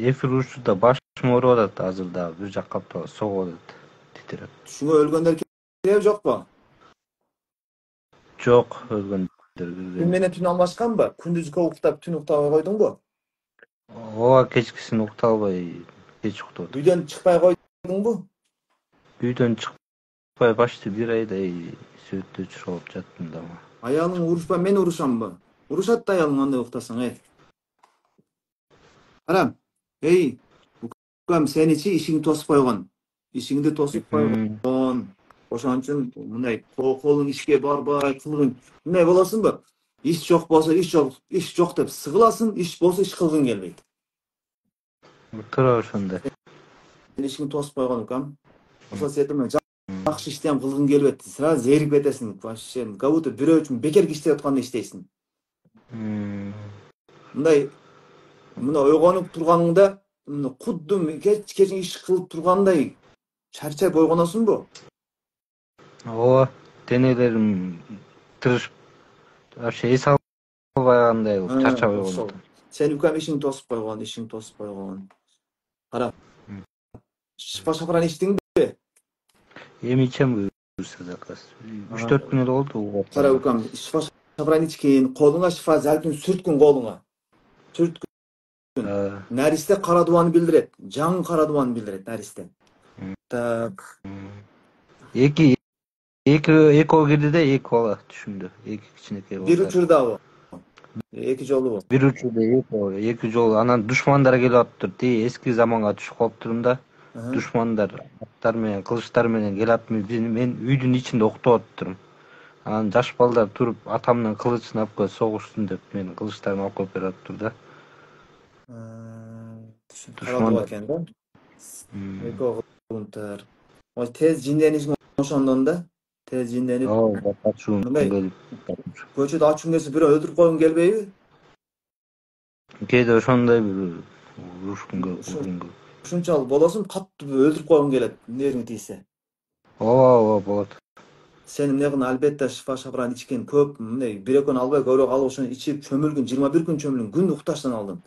Efir urushida boshim og'riyapti hozirda. Bir joqqa so'g'adi. Titrab. Shunga o'lganlar kerak yo'qmi? Yo'q, o'lganlar. Meni tun almashganmi? Kunduz uxtab, tun uxtab qo'ydingmi? Kechkisini uxtalmay, kech uxtadim. Uydan chiqmay qo'ydingmi? Uydan chiqmay başta bir ayda sürekli çırpıp yattım da ama. Ayalың uruşpa, men uruşamбы? Uruşat da ayalың андай uктасаң, Арам, ukam seni-chi ishingni to'sib qo'ygan. Ishingni to'sib qo'ygan. O'shaning uchun bunday qo'ling ishga borbay qilgin. Bunday bo'lasinmi? Ish yo'q bo'lsa, ish yo'q deb sig'ilasin, ish bo'lsa ish qilgin kelmaydi. Tura o'shanda. Sen ishingni to'sib qo'ygan ukam. O'sha setim yaxshi ishni ham qilgin kelmaydi. Sira zerikib ketasan. Вообще, как будто birov uchun bekorga ishlayotganda ishlaysan. Bunday uyg'onib turganingda xuddi kecha ish qilib turganday charchab uyg'onasan-bu. Denelerim tırışıp şey salbaygандай charchab uyg'onadi. Sen ukam ishingni to'sib qo'ygan. Qara. Shifa shafran ichdingmi? Yemeyeceğim buyursa da kız. 3-4 gün oldu. Qara ukam, shifa shafran ichgin, qo'lingga shifa zaytun surtgin qo'lingga. Surtgin. Nariste qara duvanı bildirет. Жан qara duvanı bildirет nariste. Так. Eki o girdi de eki ola düşündü. Eki içindeki ola. Bir uçurda o. Eki jolu bu. Bir uçurda eki jolu. Anan düşmanlara geliyordur diye eski zamanga düşüp kalıptırım da. Düşmanlar atlar menen, kılıçlar menen gelip men üydün içinde okta otturum. Anan jaş balдар turup atamның kılıçını alıp koy soğuşsun dep men kılıçlarımı alıp koyup beriptir da. Düşmanlar ekan da. Eki oğuluntar. O tez jinlenishing oşondan da. Tez jinlenip. Ko'chada ochun kelsa biri o'ldirib qo'ygim kelmaydi. Keyde oşonday bir uruşkunga. Shunchalik bo'lasin, qattiq o'ldirib qo'ygim keladi, nering tiysa. Bo'ladi. Senin neqin albatta shifa shafran ichgan ko'p, bunday bir kun alбай ko'proq alib o'shani ichib cho'milgin, 21 kun cho'milgin, kun uxtashdan oldin.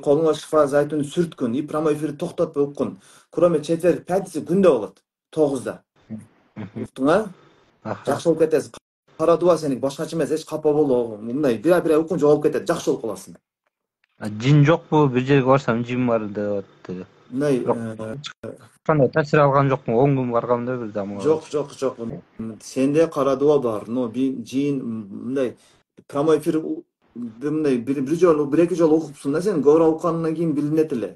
Qo'lingga shifa zaytuni surtgin, pramo efirni to'xtatib o'qin. Kurame четверг, пятница kunda bo'ladi, 9da. Uqdingmi? Yaxshi bo'lib ketasiz. Qara duva sening boshqacha emas, hech qapa bo'ldi. Bunday bir o'qincha olib ketadi, yaxshi bo'lib qolasan. Jin yo'q bu, bir yerga borsam jin bor deyapti. Bunday qanday ta'sir olgan yo'qmi? 10 kun borganimda bir zaman. Yo'q. Sende qara duva bor. Jin bunday pramo efir bunday bir ikki jol o'qibsan-da sen, ko'ra o'qigandan keyin bilinetile.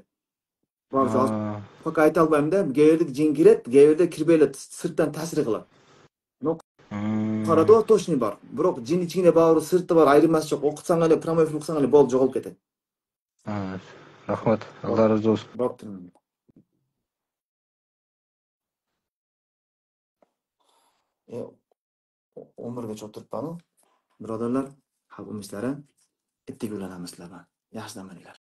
Bak ayta olmayman-da, qayerda jin kiradi, qayerda kirmaydi, sirtdan ta'sir qiladi. Qara duva точно bor. Biroq jin ichingda bor, sirti bor, ayirmasi yo'q. O'qitsang hali, pramo efir o'qisang hali bo'ldi, yo'qolib ketadi. Rahmat. Allah razı olsun. Umrgacha o'tiribman. Birodarlar, xalqimizlari ittiga ulanamizlar. Yaxshi zamonlar.